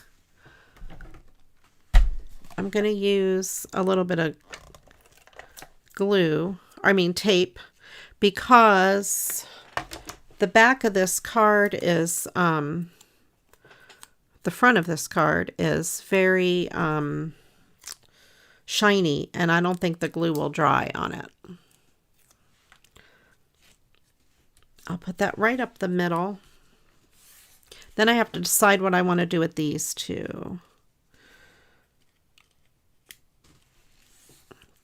I'm going to use a little bit of tape, because the back of this card is, the front of this card is very shiny, and I don't think the glue will dry on it. I'll put that right up the middle. Then I have to decide what I want to do with these two.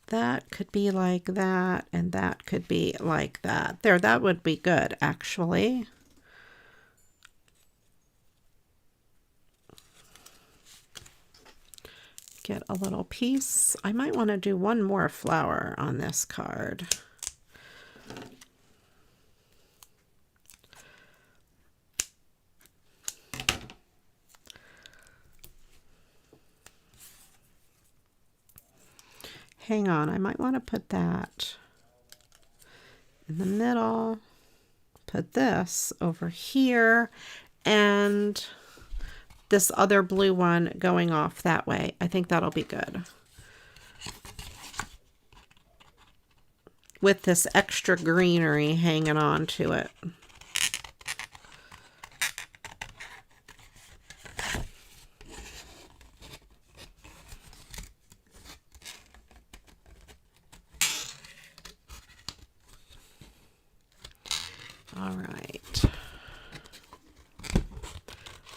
That could be like that, and that could be like that. There, that would be good, actually. Get a little piece. I might want to do one more flower on this card. Hang on, I might want to put that in the middle, put this over here, and this other blue one going off that way. I think that'll be good. With this extra greenery hanging on to it. All right.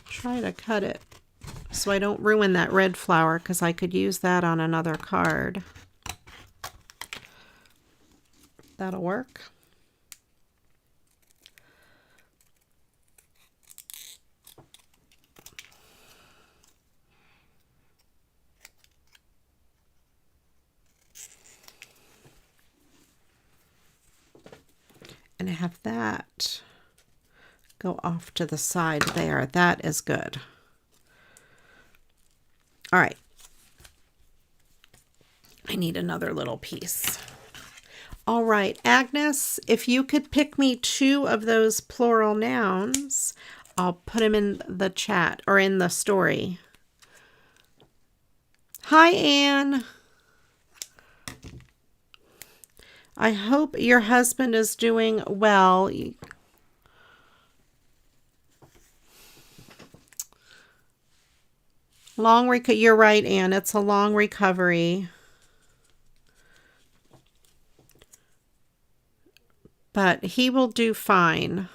Try to cut it so I don't ruin that red flower, because I could use that on another card. That'll work. And have that go off to the side there. That is good. All right. I need another little piece. All right, Agnes, if you could pick me 2 of those plural nouns, I'll put them in the chat or in the story. Hi, Anne. I hope your husband is doing well. You're right, Anne. It's a long recovery. But he will do fine.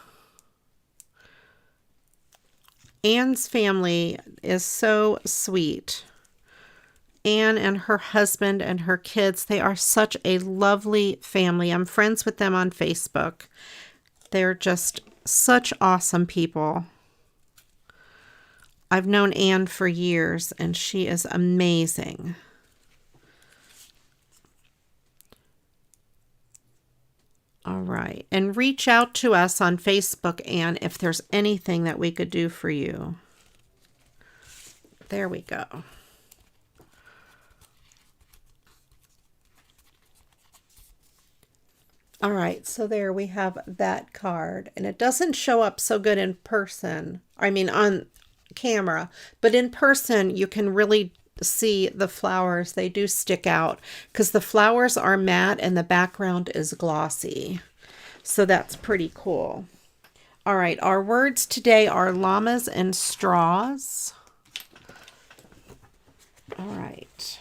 Anne's family is so sweet. Anne and her husband and her kids, they are such a lovely family. I'm friends with them on Facebook. They're just such awesome people. I've known Anne for years, and she is amazing. All right. And reach out to us on Facebook, Anne, if there's anything that we could do for you. There we go. All right, so there we have that card, and it doesn't show up so good in person. I mean, on camera, but in person, you can really see the flowers. They do stick out because the flowers are matte and the background is glossy. So that's pretty cool. All right, our words today are llamas and straws. All right.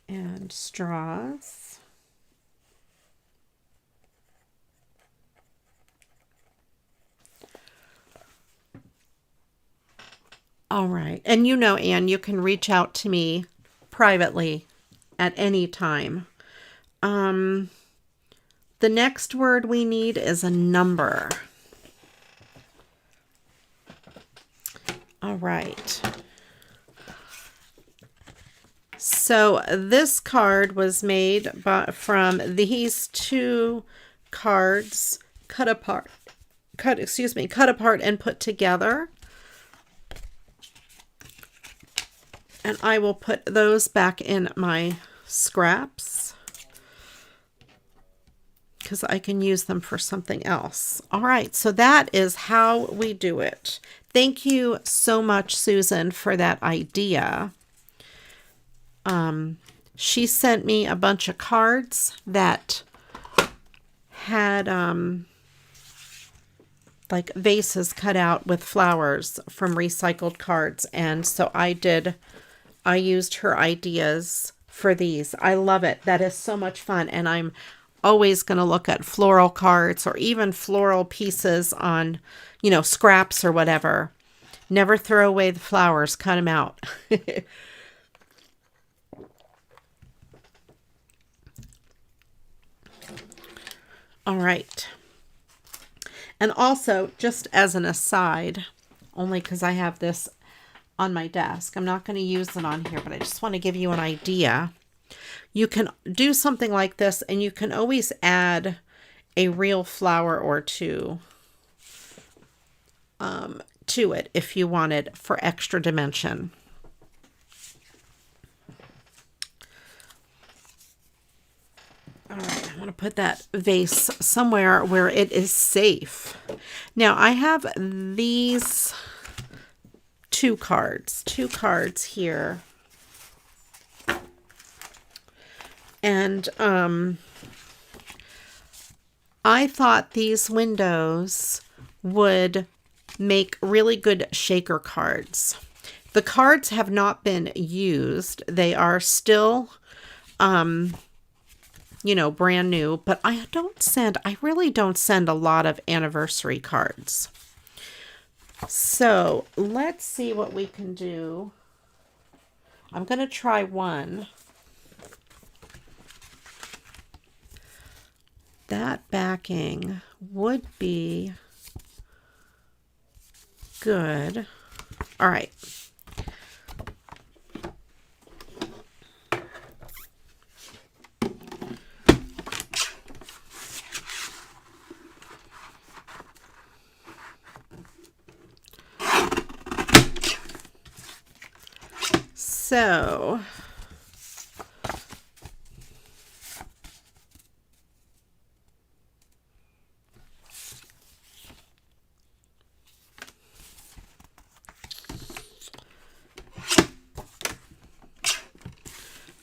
And straws. All right. And you know, Anne, you can reach out to me privately at any time. The next word we need is a number. All right. So this card was made from these 2 cards cut apart and put together. And I will put those back in my scraps because I can use them for something else. All right, so that is how we do it. Thank you so much, Susan, for that idea. She sent me a bunch of cards that had like vases cut out with flowers from recycled cards. And so I used her ideas for these. I love it. That is so much fun. And I'm always going to look at floral cards or even floral pieces on, scraps or whatever. Never throw away the flowers. Cut them out. All right. And also, just as an aside, only because I have this on my desk, I'm not going to use it on here, but I just want to give you an idea. You can do something like this, and you can always add a real flower or 2 to it if you wanted for extra dimension. All right, I want to put that vase somewhere where it is safe. Now, I have these 2 cards here. And I thought these windows would make really good shaker cards. The cards have not been used. They are still brand new, but I really don't send a lot of anniversary cards. So let's see what we can do. I'm going to try one. That backing would be good. All right. So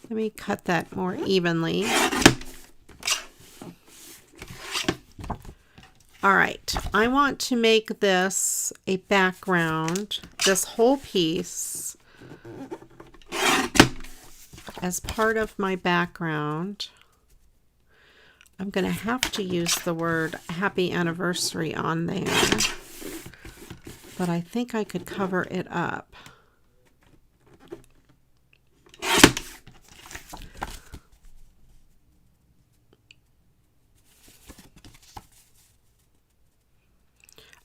let me cut that more evenly. All right, I want to make this a background, this whole piece, as part of my background. I'm going to have to use the word happy anniversary on there, but I think I could cover it up.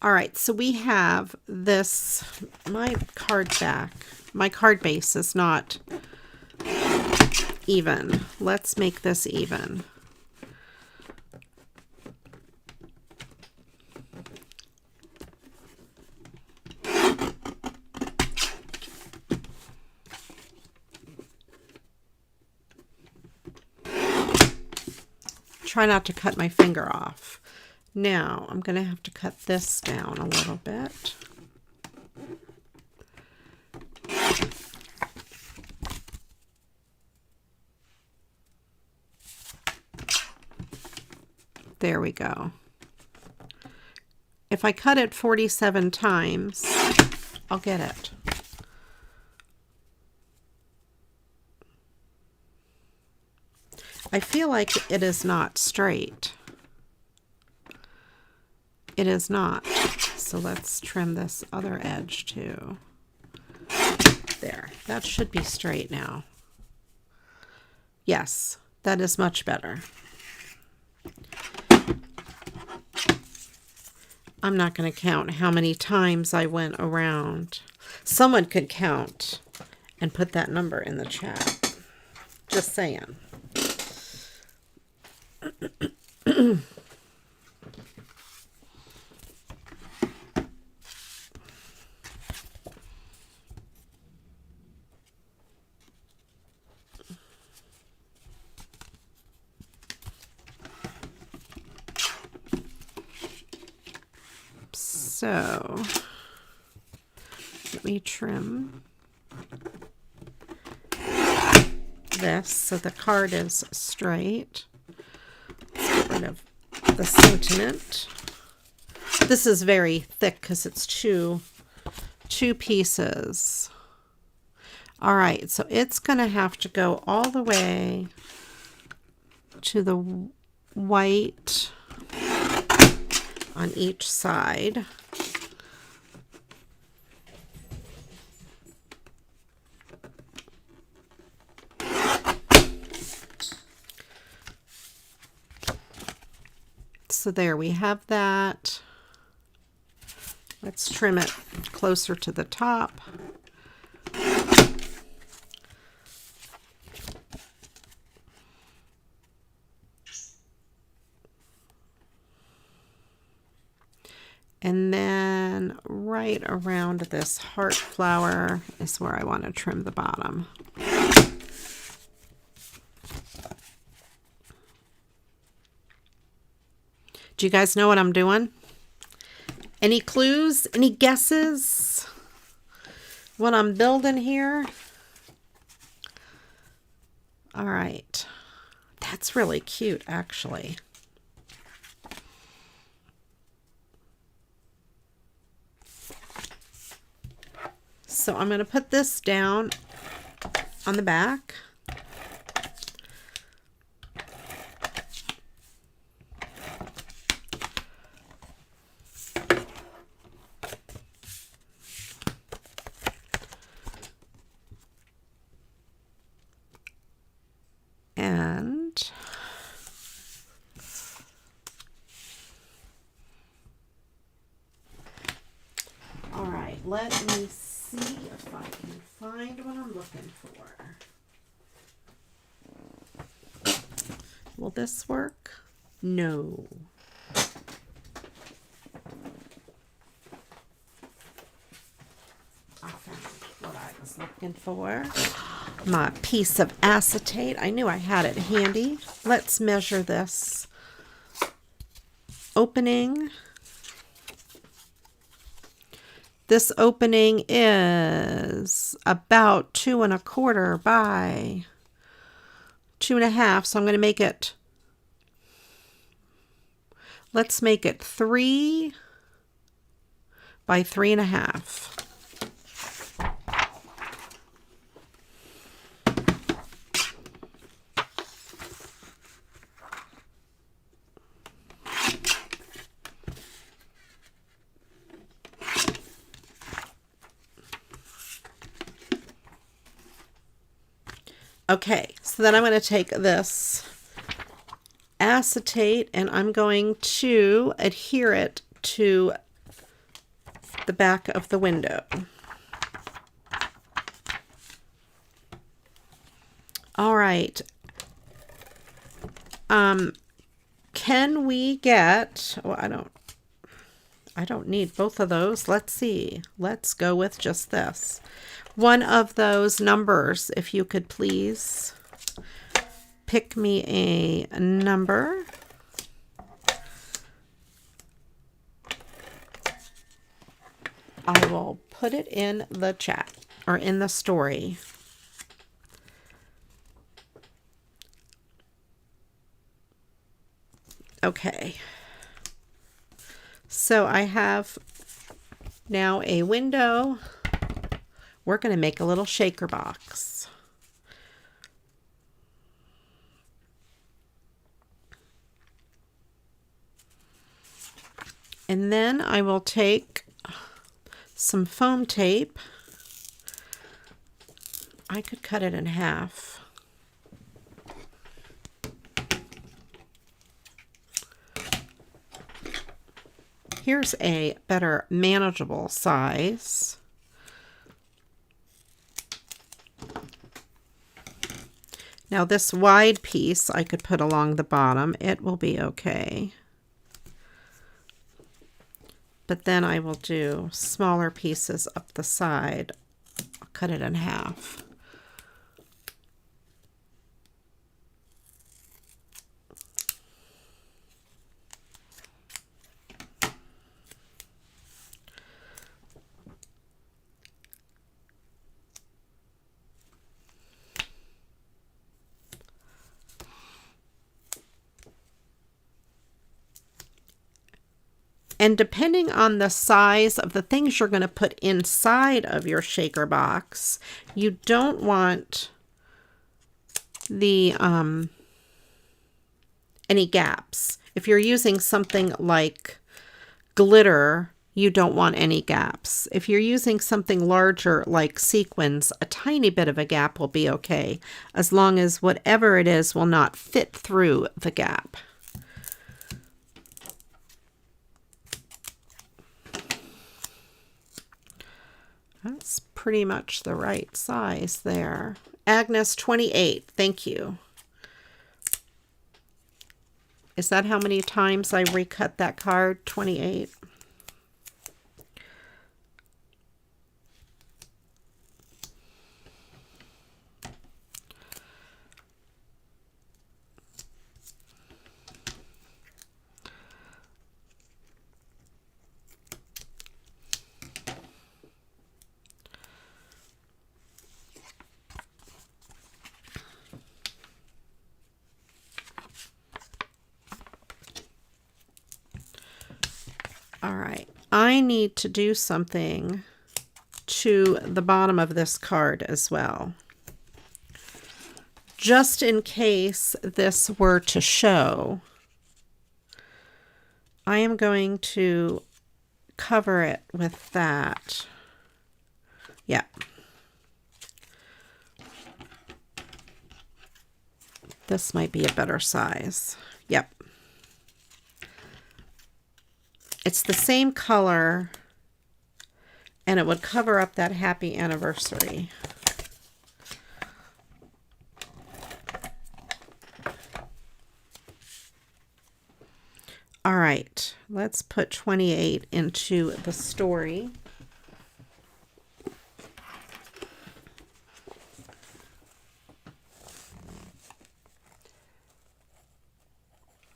All right, so we have this, my card base is not even. Let's make this even. Try not to cut my finger off. Now I'm going to have to cut this down a little bit. There we go. If I cut it 47 times, I'll get it. I feel like it is not straight. It is not. So let's trim this other edge too. There, that should be straight now. Yes, that is much better. I'm not going to count how many times I went around. Someone could count and put that number in the chat. Just saying. So let me trim this so the card is straight. Let's get rid of the sentiment. This is very thick because it's two pieces. All right, so it's going to have to go all the way to the white on each side. So there we have that. Let's trim it closer to the top. And then right around this heart flower is where I want to trim the bottom. Do you guys know what I'm doing? Any clues? Any guesses? What I'm building here? All right. That's really cute, actually. So I'm going to put this down on the back. And all right, let me see if I can find what I'm looking for. Will this work? No. I found what I was looking for. my piece of acetate. I knew I had it handy. Let's measure this opening. This opening is about 2 1/4 by 2 1/2. So I'm going to make it, let's make it 3 by 3 1/2. Okay, so then I'm going to take this acetate and I'm going to adhere it to the back of the window. All right. Can we get, oh, I don't need both of those. Let's see. Let's go with just this. One of those numbers, if you could please pick me a number. I will put it in the chat or in the story. Okay. So I have now a window. We're going to make a little shaker box. And then I will take some foam tape. I could cut it in half. Here's a better manageable size. Now this wide piece I could put along the bottom. It will be okay. But then I will do smaller pieces up the side. I'll cut it in half. And depending on the size of the things you're going to put inside of your shaker box, you don't want the any gaps. If you're using something like glitter, you don't want any gaps. If you're using something larger like sequins, a tiny bit of a gap will be okay, as long as whatever it is will not fit through the gap. That's pretty much the right size there. Agnes, 28. Thank you. Is that how many times I recut that card? 28. All right, I need to do something to the bottom of this card as well. Just in case this were to show, I am going to cover it with that. Yeah. This might be a better size. Yep. It's the same color, and it would cover up that happy anniversary. All right, let's put 28 into the story.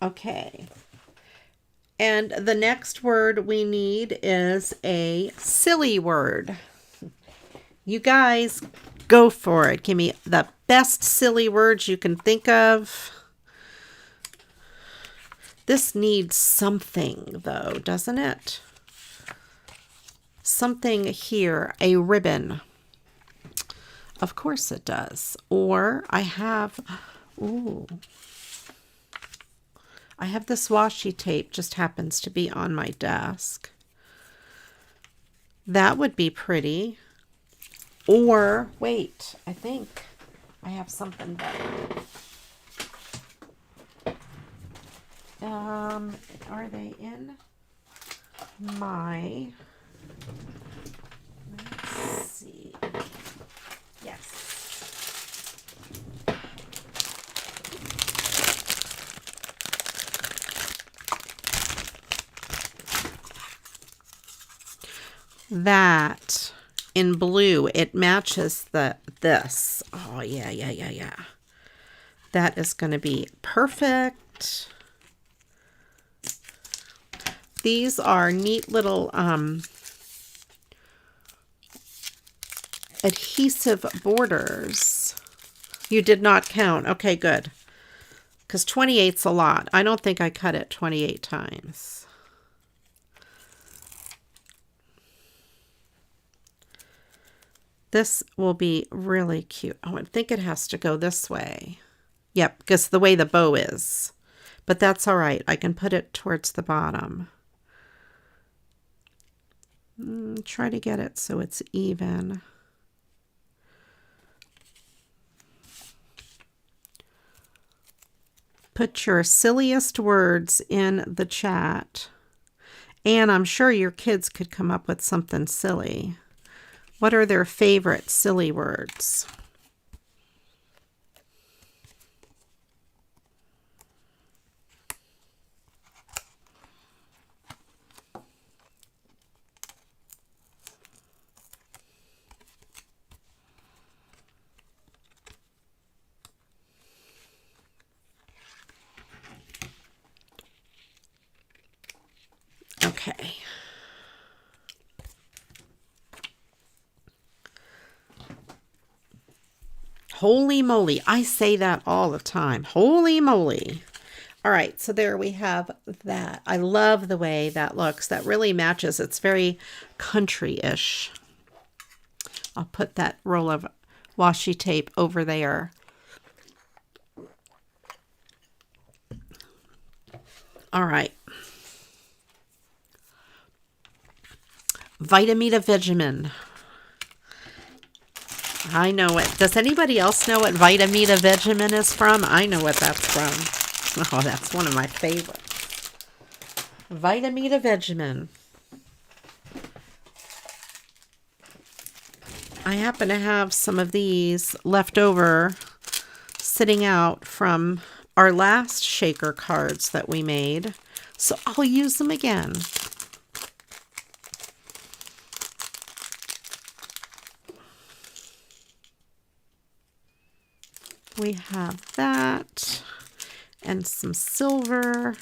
Okay. And the next word we need is a silly word. You guys, go for it. Give me the best silly words you can think of. This needs something, though, doesn't it? Something here. A ribbon. Of course it does. Or I have... Ooh. I have this washi tape, just happens to be on my desk. That would be pretty. Or, wait, I think I have something better. Are they in my, let's see. Yes. That in blue, it matches this. Oh, yeah. That is going to be perfect. These are neat little adhesive borders. You did not count. Okay, good. Because 28's a lot. I don't think I cut it 28 times. This will be really cute. Oh, I think it has to go this way. Yep, because the way the bow is. But that's all right. I can put it towards the bottom. Try to get it so it's even. Put your silliest words in the chat. And I'm sure your kids could come up with something silly. What are their favorite silly words? Okay. Holy moly. I say that all the time. Holy moly. All right, so there we have that. I love the way that looks. That really matches. It's very country-ish. I'll put that roll of washi tape over there. All right. Vitamita-Vegemin. I know it. Does anybody else know what Vitamita-Vegemin is from? I know what that's from. Oh, that's one of my favorites. Vitamita-Vegemin. I happen to have some of these left over sitting out from our last shaker cards that we made. So I'll use them again. We have that and some silver.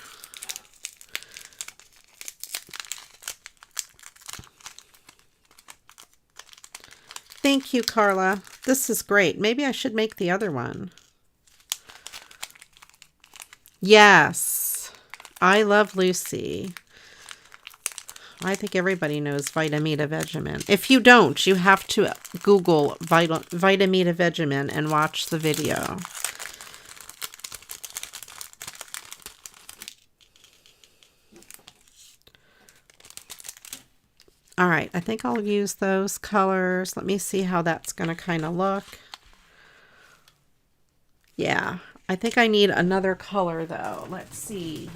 Thank you, Carla. This is great. Maybe I should make the other one. Yes, I love Lucy. I think everybody knows Vitamita-Vegemin. If you don't, you have to Google Vitamita-Vegemin and watch the video. All right, I think I'll use those colors. Let me see how that's going to kind of look. Yeah, I think I need another color though. Let's see.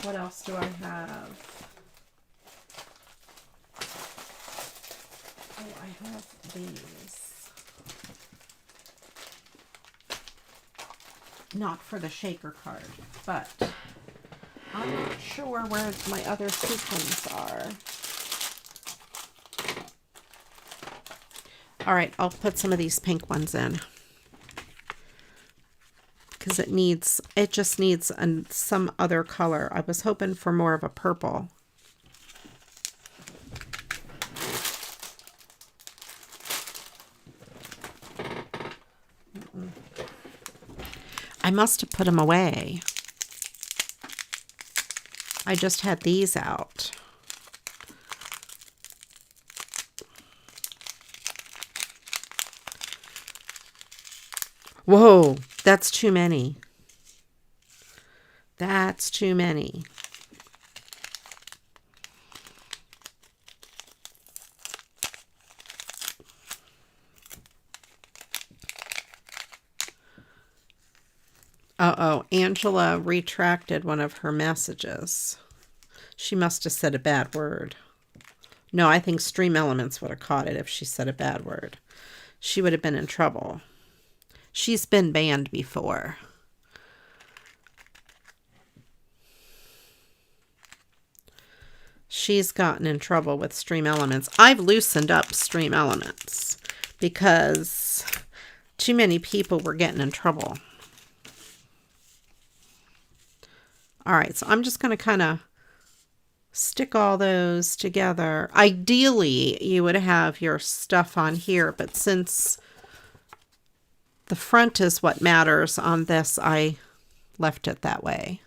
What else do I have? Oh, I have these. Not for the shaker card, but I'm not sure where my other sequins are. All right, I'll put some of these pink ones in, because it just needs some other color. I was hoping for more of a purple. I must have put them away. I just had these out. Whoa, that's too many. That's too many. Uh-oh, Angela retracted one of her messages. She must have said a bad word. No, I think Stream Elements would have caught it if she said a bad word. She would have been in trouble. She's been banned before. She's gotten in trouble with Stream Elements. I've loosened up Stream Elements because too many people were getting in trouble. All right, so I'm just going to kind of stick all those together. Ideally, you would have your stuff on here, but since the front is what matters on this, I left it that way.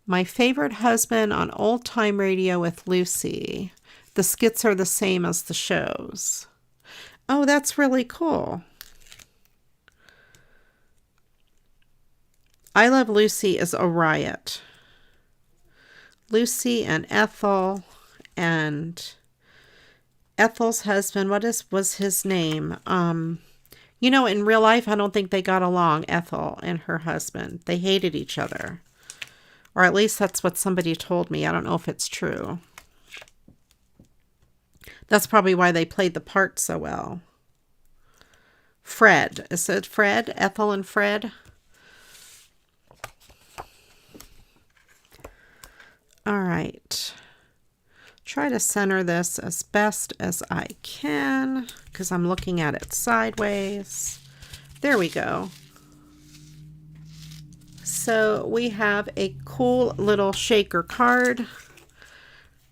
My favorite husband on Old Time Radio with Lucy. The skits are the same as the shows. Oh, that's really cool. I Love Lucy is a riot. Lucy and Ethel, and Ethel's husband, was his name? You know, in real life, I don't think they got along, Ethel and her husband. They hated each other. Or at least that's what somebody told me. I don't know if it's true. That's probably why they played the part so well. Fred. Is it Fred? Ethel and Fred? All right. Try to center this as best as I can because I'm looking at it sideways. There we go. So we have a cool little shaker card.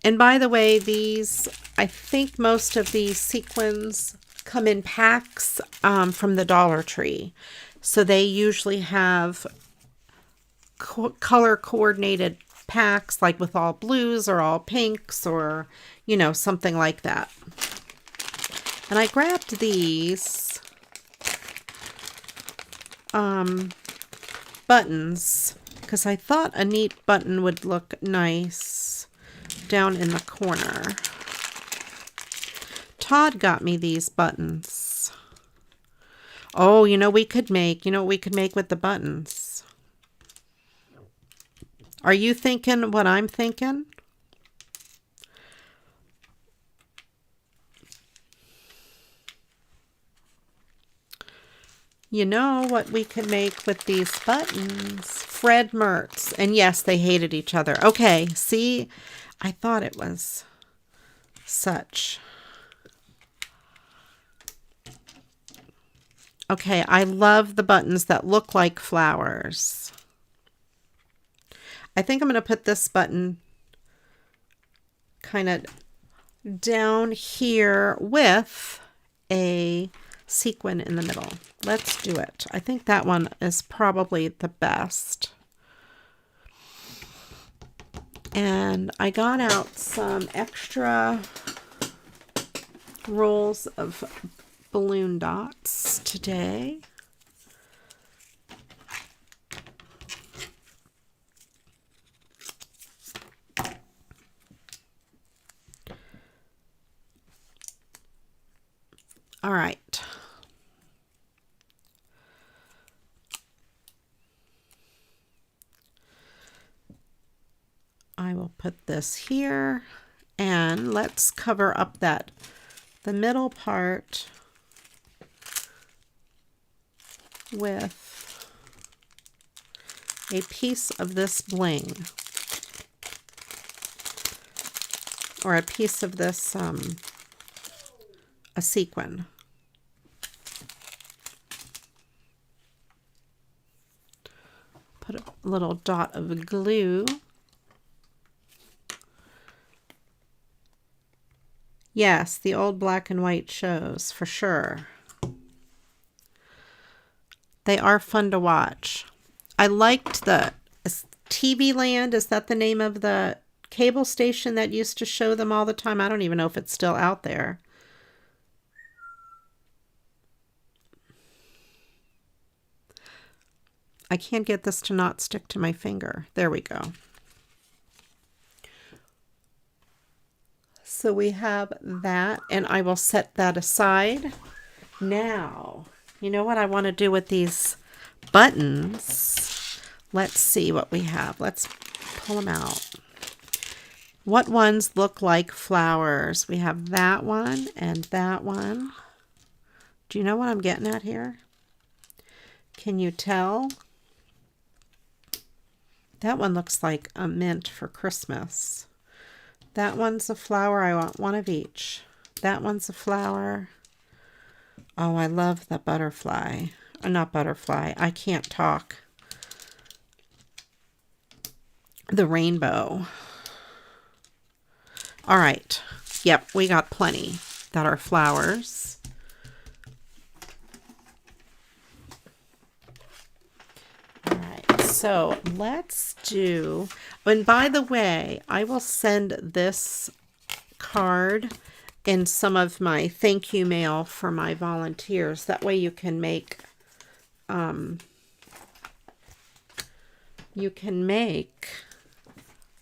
And by the way, these, I think most of these sequins come in packs from the Dollar Tree. So they usually have color coordinated packs, like with all blues or all pinks or, you know, something like that. And I grabbed these buttons because I thought a neat button would look nice down in the corner. Todd got me these buttons. Oh, you know, what we could make with the buttons. Are you thinking what I'm thinking? You know what we can make with these buttons? Fred Mertz. And yes, they hated each other. Okay, see? I thought it was such. Okay, I love the buttons that look like flowers. I think I'm going to put this button kind of down here with a sequin in the middle. Let's do it. I think that one is probably the best. And I got out some extra rolls of balloon dots today. All right. I will put this here and let's cover up the middle part with a piece of this bling or a piece of this a sequin. Put a little dot of glue. Yes, the old black and white shows, for sure. They are fun to watch. I liked the TV Land. Is that the name of the cable station that used to show them all the time? I don't even know if it's still out there. I can't get this to not stick to my finger. There we go. So we have that, and I will set that aside. Now, you know what I want to do with these buttons? Let's see what we have. Let's pull them out. What ones look like flowers? We have that one and that one. Do you know what I'm getting at here? Can you tell? That one looks like a mint for Christmas. That one's a flower. I want one of each. That one's a flower. Oh, I love the butterfly. Not butterfly. I can't talk. The rainbow. All right. Yep, we got plenty that are flowers. All right. So let's do, and by the way, I will send this card in some of my thank you mail for my volunteers. That way you can make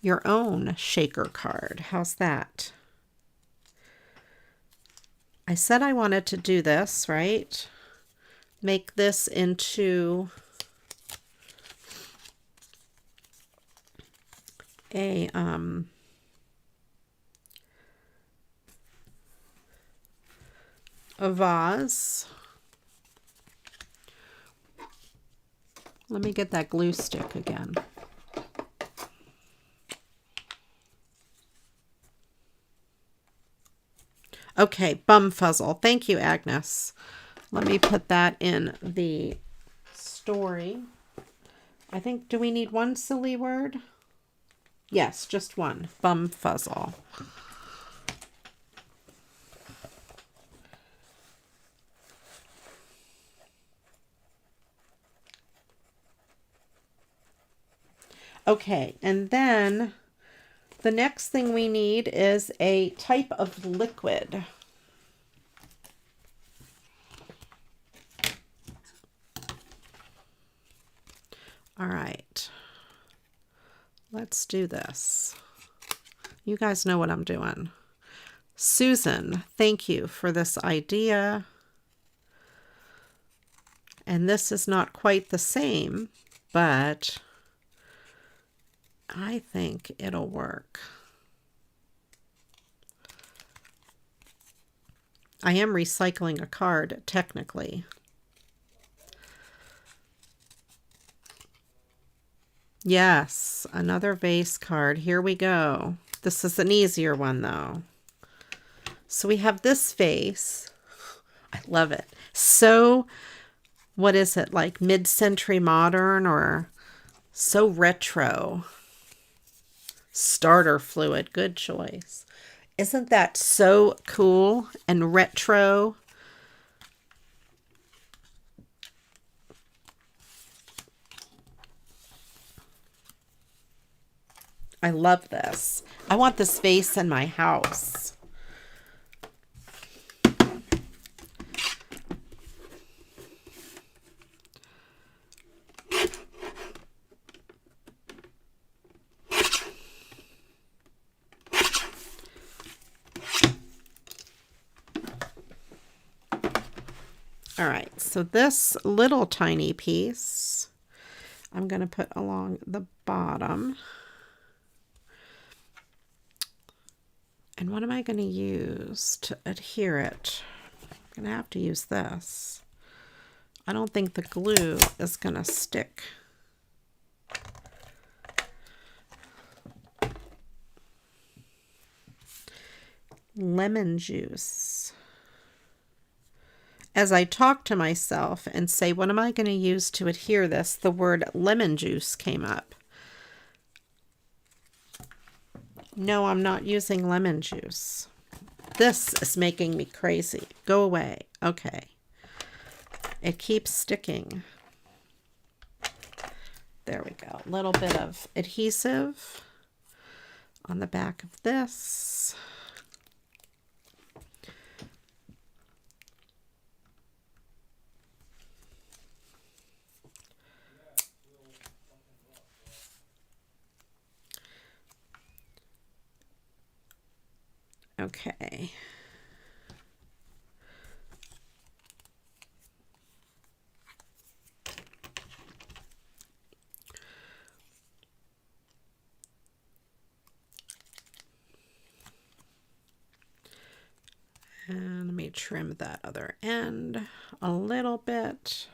your own shaker card. How's that? I said I wanted to do this, right? Make this into a vase. Let me get that glue stick again. Okay, bumfuzzle. Thank you, Agnes. Let me put that in the story. I think, do we need one silly word? Yes, just one. Bumfuzzle. Okay, and then the next thing we need is a type of liquid. All right, let's do this. You guys know what I'm doing. Susan, thank you for this idea. And this is not quite the same, but I think it'll work. I am recycling a card, technically. Yes, another vase card. Here we go. This is an easier one, though. So we have this vase. I love it. So, what is it, like mid-century modern or so retro? Starter fluid, good choice. Isn't that so cool and retro? I love this. I want this vase in my house. All right, so this little tiny piece, I'm going to put along the bottom. And what am I going to use to adhere it? I'm going to have to use this. I don't think the glue is going to stick. Lemon juice. as I talk to myself and say, what am I going to use to adhere this? The word lemon juice came up. No, I'm not using lemon juice. This is making me crazy. Go away. Okay. It keeps sticking. There we go. A little bit of adhesive on the back of this. Okay. And let me trim that other end a little bit.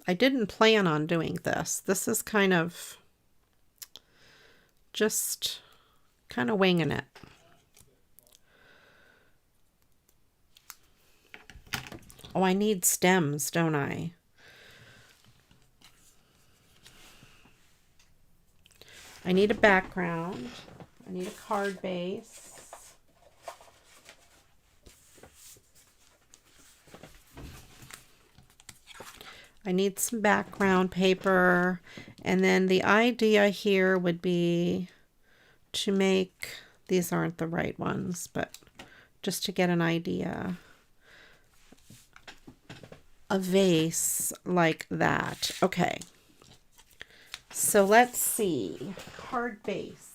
I didn't plan on doing this. This is kind of just kind of winging it. Oh, I need stems, don't I? I need a background. I need a card base. I need some background paper. And then the idea here would be to make, these aren't the right ones, but just to get an idea, a vase like that. Okay. So let's see, card base.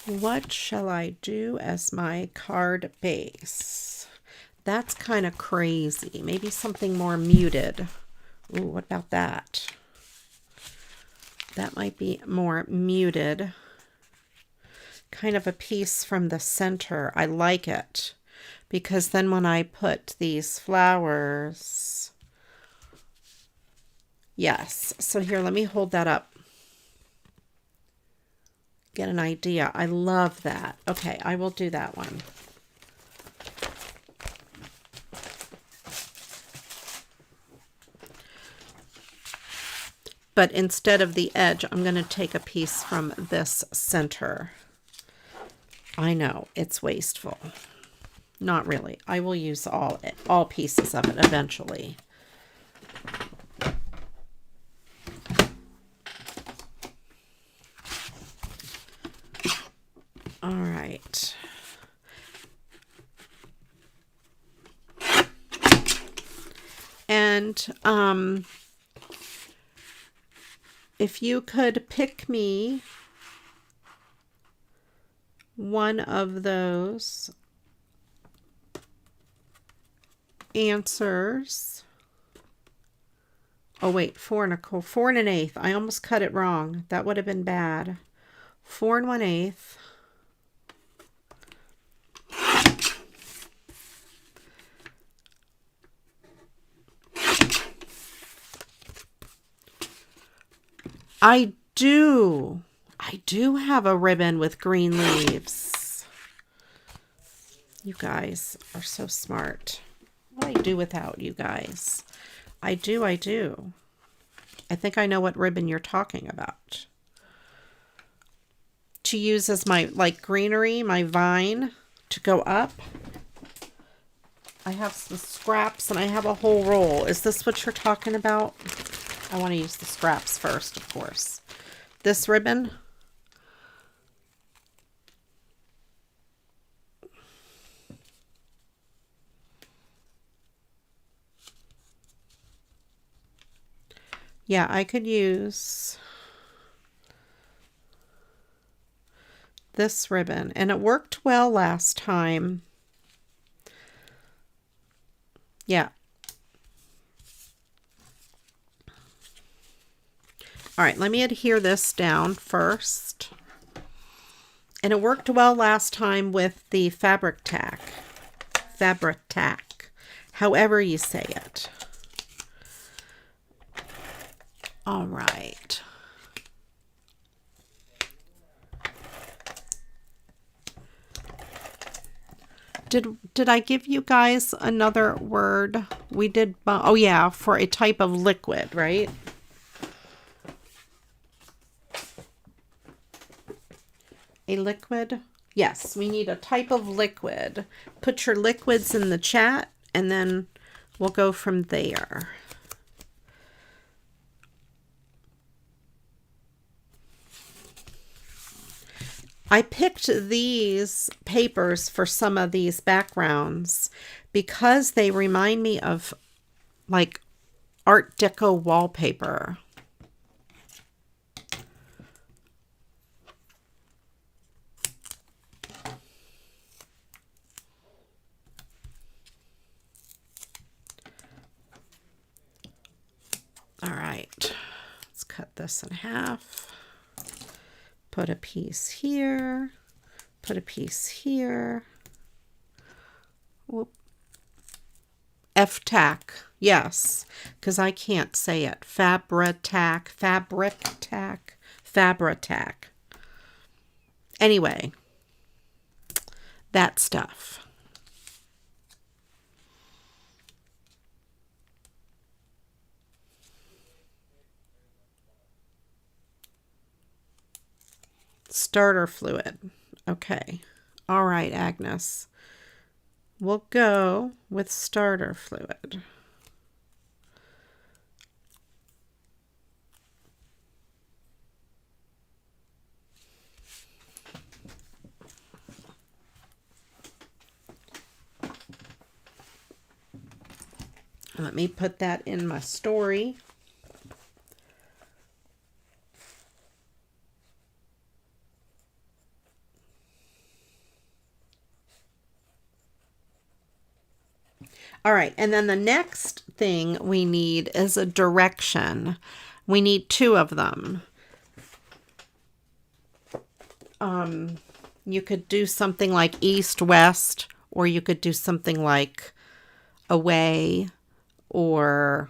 What shall I do as my card base? That's kind of crazy. Maybe something more muted. Ooh, what about that? That might be more muted. Kind of a piece from the center. I like it because then when I put these flowers, yes. So here, let me hold that up. Get an idea. I love that. Okay, I will do that one. But instead of the edge, I'm going to take a piece from this center. I know, it's wasteful. Not really. I will use all pieces of it eventually. All right. And if you could pick me one of those answers. Oh wait, 4 1/8. I almost cut it wrong. That would have been bad. 4 1/8. I do have a ribbon with green leaves. You guys are so smart. What do I do without you guys? I do. I think I know what ribbon you're talking about. To use as my, like, greenery, my vine to go up. I have some scraps and I have a whole roll. Is this what you're talking about? I want to use the scraps first, of course. This ribbon. Yeah, I could use this ribbon, and it worked well last time. Yeah. All right, let me adhere this down first. And it worked well last time with the fabric tack. Fabri-Tac, however you say it. All right. Did I give you guys another word? We did, oh yeah, for a type of liquid, right? A liquid? Yes, we need a type of liquid. Put your liquids in the chat and then we'll go from there. I picked these papers for some of these backgrounds because they remind me of like Art Deco wallpaper. All right, let's cut this in half. Put a piece here, put a piece here. Whoop. F-tac, yes, because I can't say it. Fabri-Tac, Fabri-Tac, Fabri-Tac. Anyway, that stuff. Starter fluid. Okay. All right, Agnes. We'll go with starter fluid. Let me put that in my story. All right, and then the next thing we need is a direction. We need 2 of them. You could do something like east, west, or you could do something like away or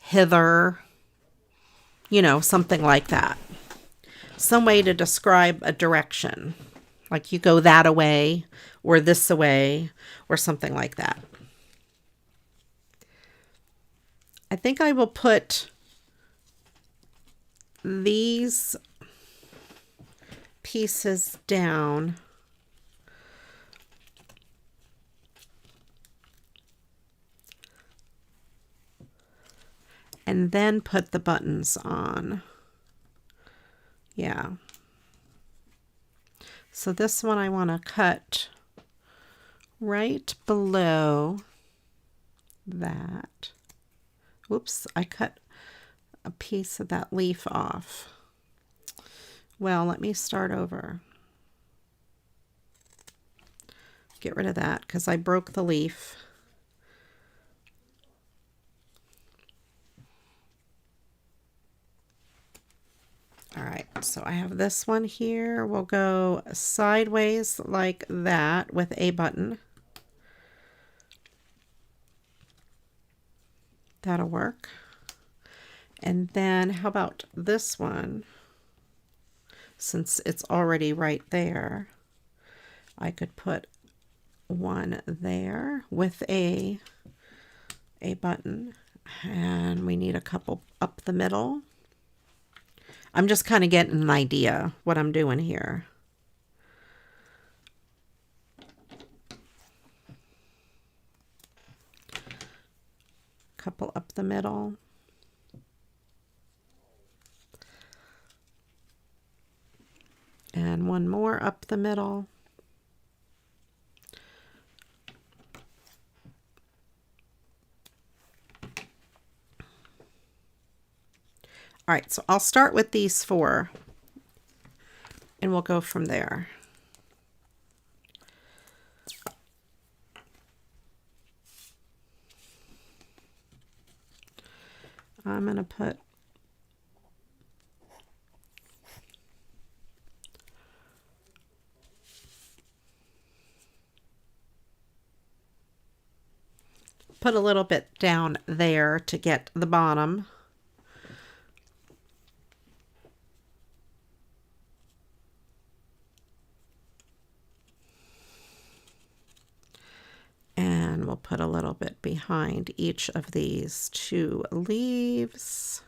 hither, you know, something like that. Some way to describe a direction, like you go that away or this away or something like that. I think I will put these pieces down and then put the buttons on. Yeah. So this one I want to cut right below that. Whoops, I cut a piece of that leaf off. Well, let me start over. Get rid of that because I broke the leaf. All right, so I have this one here. We'll go sideways like that with a button. That'll work. And then how about this one? Since it's already right there, I could put one there with a button. And we need a couple up the middle. I'm just kind of getting an idea what I'm doing here. Couple up the middle. And one more up the middle. All right, so I'll start with these 4 and we'll go from there. I'm going to put put a little bit down there to get the bottom. And we'll put a little bit behind each of these 2 leaves.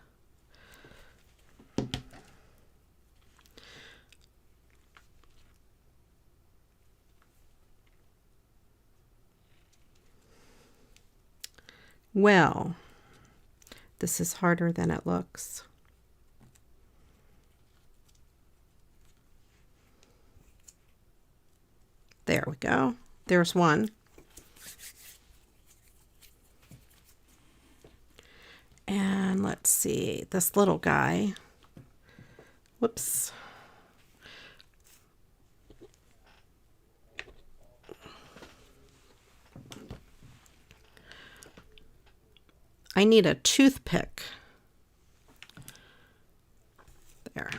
Well, this is harder than it looks. There we go. There's one. And let's see, this little guy. Whoops. I need a toothpick. There.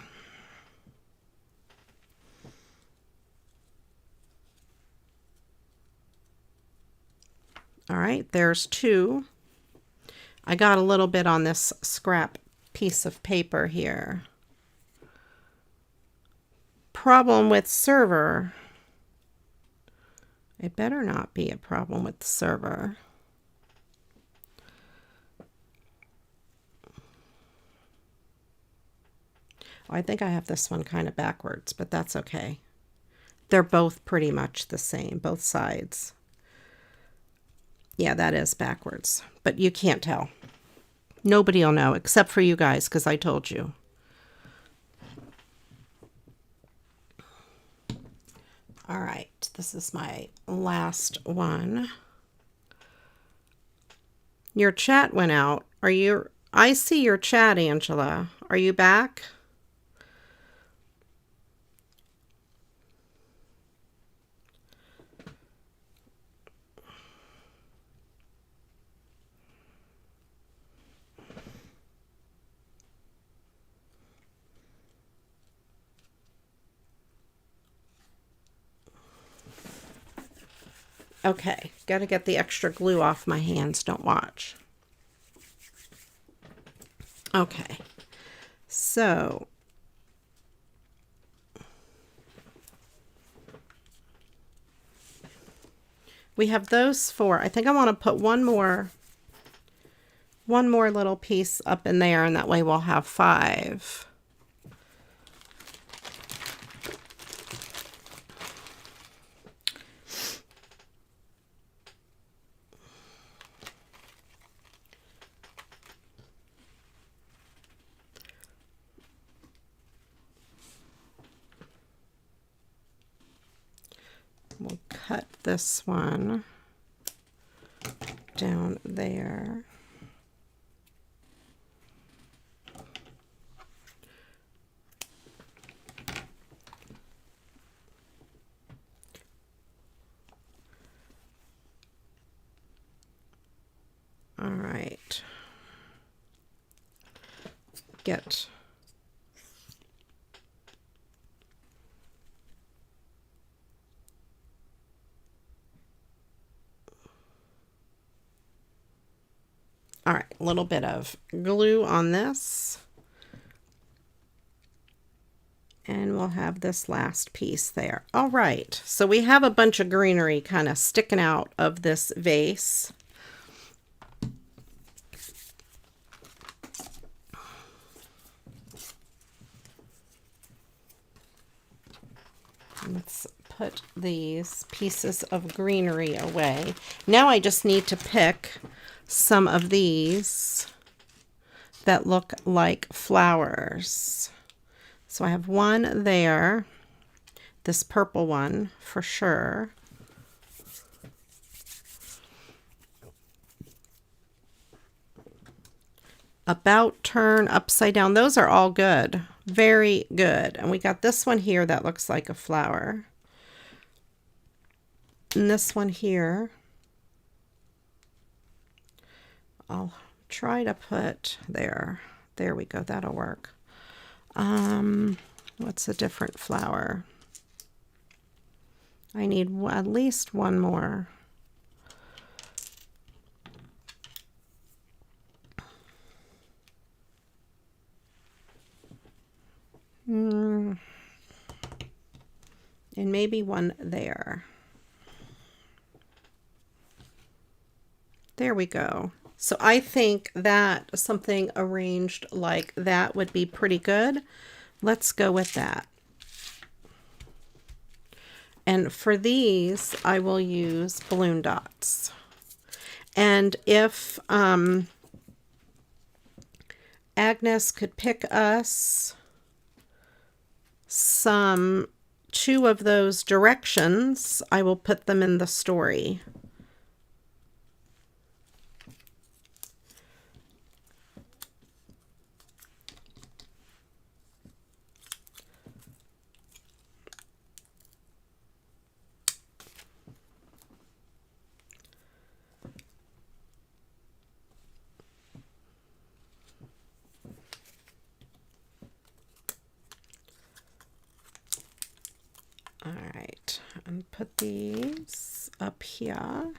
All right, there's 2. I got a little bit on this scrap piece of paper here. Problem with server. It better not be a problem with the server. I think I have this one kind of backwards, but that's okay. They're both pretty much the same, both sides. Yeah, that is backwards, but you can't tell. Nobody will know except for you guys because I told you. All right, this is my last one. Your chat went out. Are you? I see your chat, Angela. Are you back? Okay, got to get the extra glue off my hands. Don't watch. Okay, so we have those 4. I think I want to put one more little piece up in there, and that way we'll have 5. We'll cut this one down there. All right. Get all right, a little bit of glue on this. And we'll have this last piece there. All right, so we have a bunch of greenery kind of sticking out of this vase. Let's put these pieces of greenery away. Now I just need to pick some of these that look like flowers. So I have one there, this purple one for sure. About turn, upside down, those are all good. Very good. And we got this one here that looks like a flower. And this one here. I'll try to put there. There we go. That'll work. What's a different flower? I need at least one more. and maybe one there. There we go. So I think that something arranged like that would be pretty good. Let's go with that. And for these, I will use balloon dots. And if Agnes could pick us two of those directions, I will put them in the story. All right, and put these up here.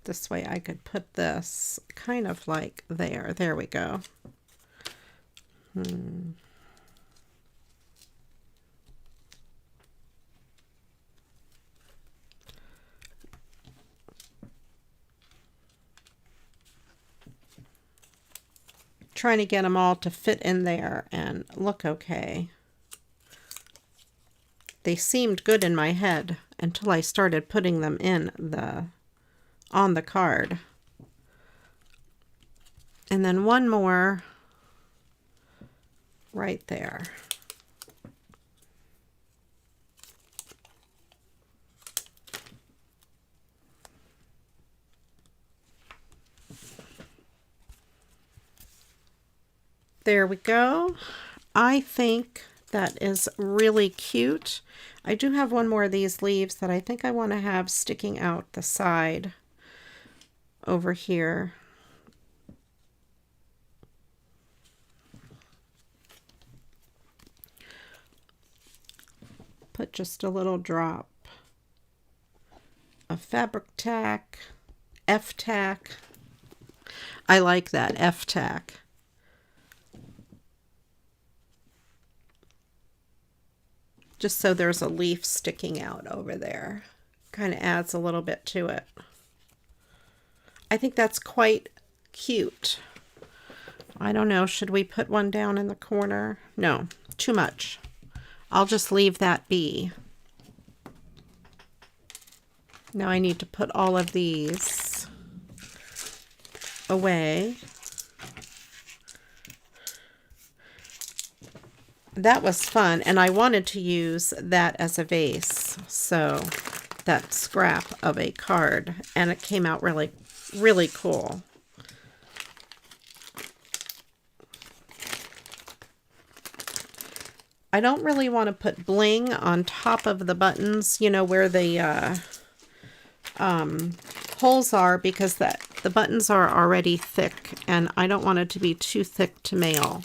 This way I could put this kind of like there. There we go. Trying to get them all to fit in there and look okay. They seemed good in my head until I started putting them in on the card. And then one more right there. There we go. I think that is really cute. I do have one more of these leaves that I think I want to have sticking out the side over here. Put just a little drop of fabric tack, F-tack. I like that, F-tack. Just so there's a leaf sticking out over there. Kind of adds a little bit to it. I think that's quite cute. I don't know, should we put one down in the corner? No, too much. I'll just leave that be. Now I need to put all of these away. That was fun, and I wanted to use that as a vase, so that scrap of a card, and it came out really, really cool. I don't really want to put bling on top of the buttons, you know, where the holes are, because the buttons are already thick, and I don't want it to be too thick to mail.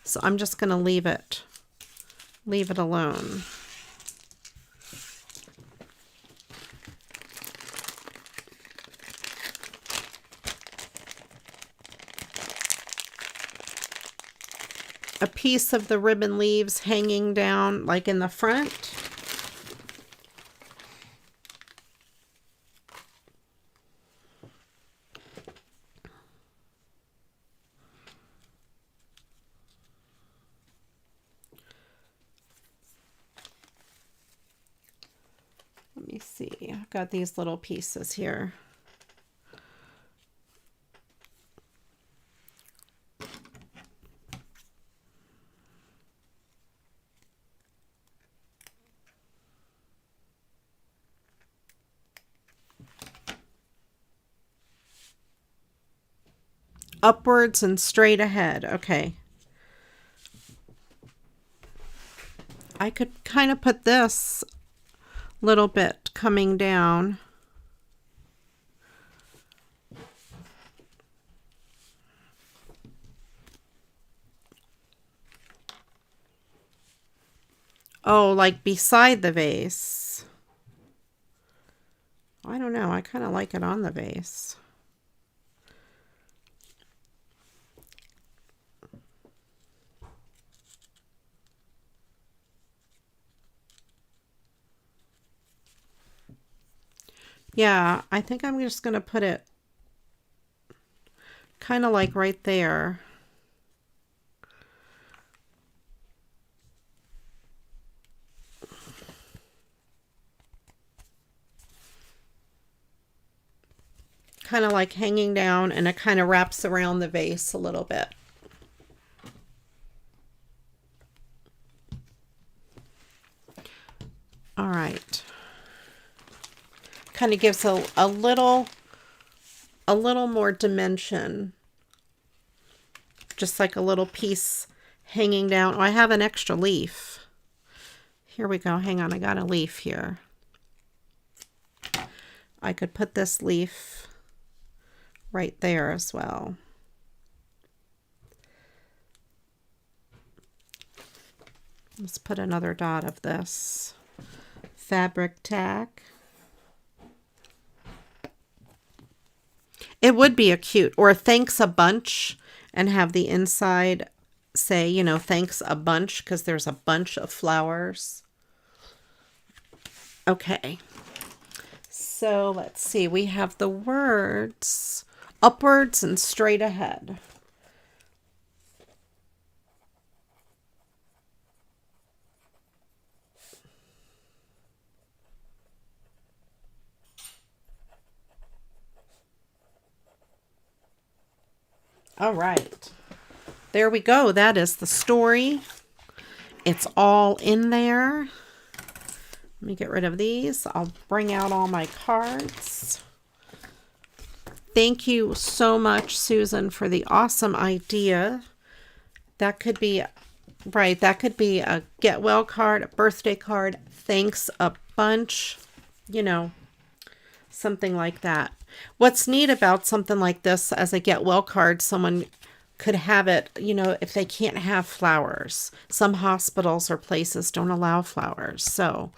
So I'm just going to leave it alone. A piece of the ribbon leaves hanging down like in the front. Let me see, I've got these little pieces here. Upwards and straight ahead. Okay. I could kind of put this little bit coming down. Oh, like beside the vase. I don't know. I kind of like it on the vase. Yeah, I think I'm just going to put it kind of like right there. Kind of like hanging down, and it kind of wraps around the vase a little bit. All right. Kind of gives a little more dimension. Just like a little piece hanging down. Oh, I have an extra leaf. Here we go. Hang on, I got a leaf here. I could put this leaf right there as well. Let's put another dot of this fabric tack. It would be a cute, or thanks a bunch, and have the inside say, you know, thanks a bunch, because there's a bunch of flowers. Okay. So let's see. We have the words upwards and straight ahead. All right. There we go. That is the story. It's all in there. Let me get rid of these. I'll bring out all my cards. Thank you so much, Susan, for the awesome idea. That could be, right, that could be a get well card, a birthday card, thanks a bunch, you know, something like that. What's neat about something like this as a get well card, someone could have it, you know, if they can't have flowers. Some hospitals or places don't allow flowers. So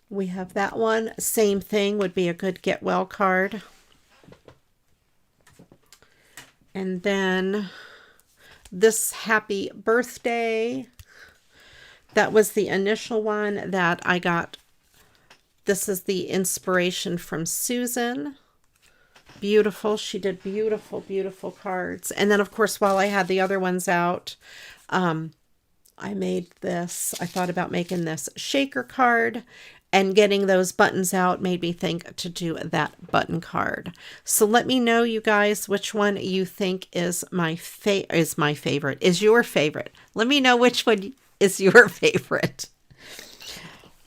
we have that one. Same thing would be a good get well card. And then this happy birthday, that was the initial one that I got. This is the inspiration from Susan. Beautiful. She did beautiful, beautiful cards. And then, of course, while I had the other ones out, I made this. I thought about making this shaker card, and getting those buttons out made me think to do that button card. So let me know, you guys, which one you think is is your favorite. Let me know which one is your favorite.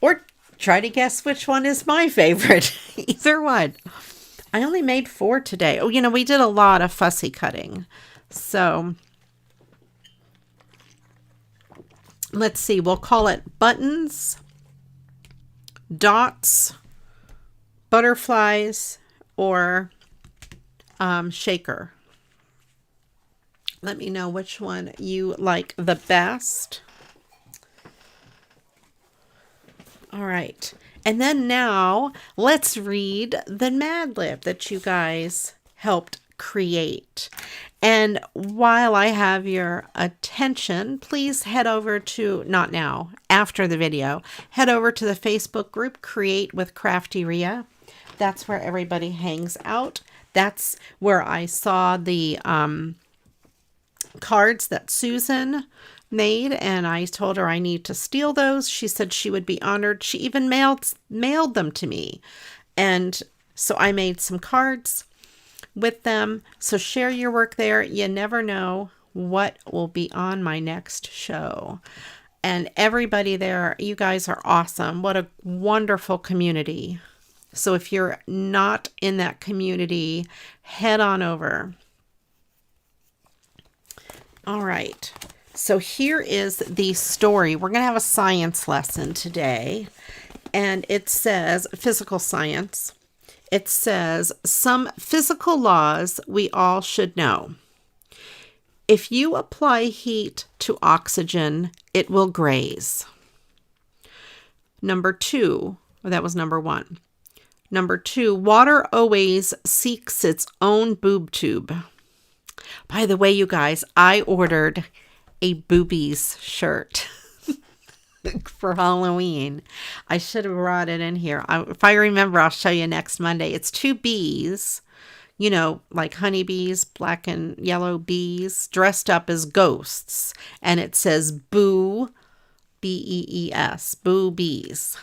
Or try to guess which one is my favorite. Either one. I only made 4 today. Oh, you know, we did a lot of fussy cutting. So let's see. We'll call it buttons, dots, butterflies, or shaker. Let me know which one you like the best. All right. And then now let's read the Mad Lib that you guys helped create. And while I have your attention, please head over to, not now, after the video, head over to the Facebook group, Create with CraftyRia. That's where everybody hangs out. That's where I saw the cards that Susan made, and I told her I need to steal those. She said she would be honored. She even mailed them to me. And so I made some cards with them. So share your work there. You never know what will be on my next show. And everybody there, you guys are awesome. What a wonderful community. So if you're not in that community, head on over. All right. So here is the story. We're going to have a science lesson today. And it says, physical science. It says, some physical laws we all should know. If you apply heat to oxygen, it will graze. Number 2, that was number 1. Number 2, water always seeks its own boob tube. By the way, you guys, I ordered a boobies shirt for Halloween. I should have brought it in here. If I remember, I'll show you next Monday. It's 2 bees, you know, like honeybees, black and yellow bees, dressed up as ghosts. And it says boo, B-E-E-S, boo bees.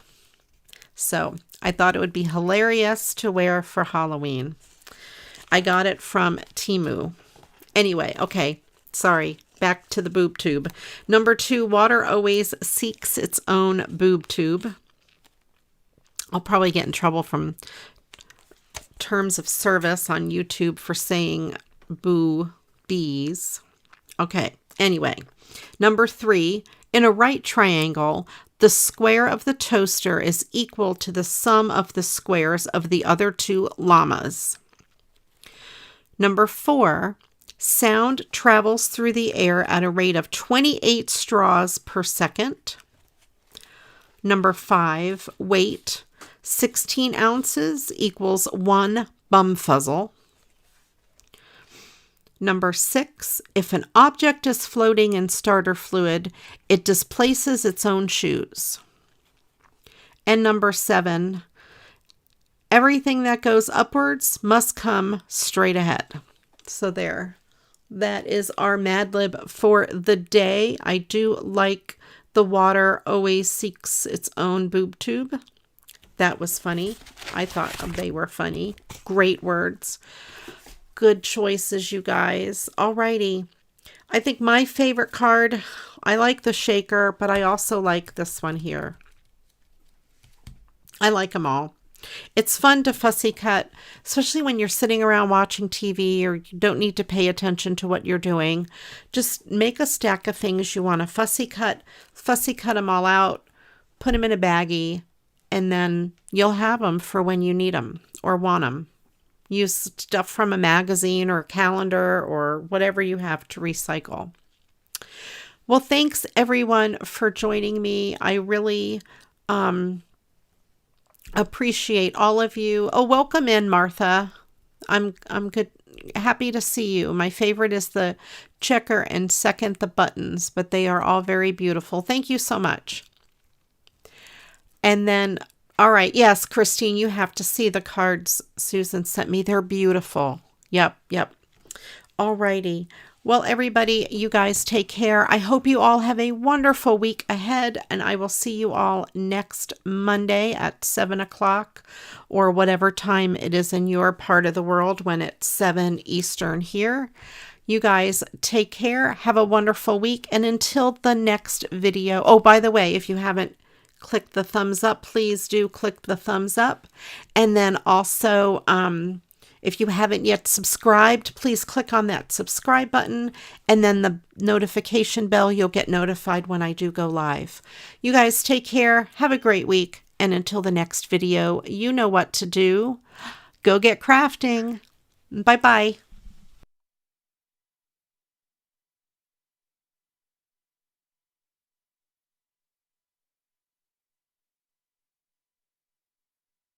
So I thought it would be hilarious to wear for Halloween. I got it from Temu. Anyway, okay, sorry. Back to the boob tube. Number 2, water always seeks its own boob tube. I'll probably get in trouble from terms of service on YouTube for saying boo bees. Okay, anyway. Number 3, in a right triangle, the square of the toaster is equal to the sum of the squares of the other 2 llamas. Number 4, sound travels through the air at a rate of 28 straws per second. Number 5, weight, 16 ounces equals 1 bumfuzzle. Number 6, if an object is floating in starter fluid, it displaces its own shoes. And number 7, everything that goes upwards must come straight ahead. So there. That is our Mad Lib for the day. I do like the water always seeks its own boob tube. That was funny. I thought they were funny. Great words. Good choices, you guys. Alrighty. I think my favorite card, I like the shaker, but I also like this one here. I like them all. It's fun to fussy cut, especially when you're sitting around watching TV or you don't need to pay attention to what you're doing. Just make a stack of things you want to fussy cut them all out, put them in a baggie, and then you'll have them for when you need them or want them. Use stuff from a magazine or a calendar or whatever you have to recycle. Well, thanks everyone for joining me. I really appreciate all of you. Oh, welcome in, Martha. I'm good. Happy to see you. My favorite is the checker and second the buttons, but they are all very beautiful. Thank you so much. And then, all right. Yes, Christine, you have to see the cards Susan sent me. They're beautiful. Yep. All righty. Well, everybody, you guys take care. I hope you all have a wonderful week ahead, and I will see you all next Monday at 7 o'clock or whatever time it is in your part of the world when it's 7 Eastern here. You guys take care. Have a wonderful week. And until the next video. Oh, by the way, if you haven't clicked the thumbs up, please do click the thumbs up. And then also, if you haven't yet subscribed, please click on that subscribe button and then the notification bell. You'll get notified when I do go live. You guys take care. Have a great week. And until the next video, you know what to do. Go get crafting. Bye-bye.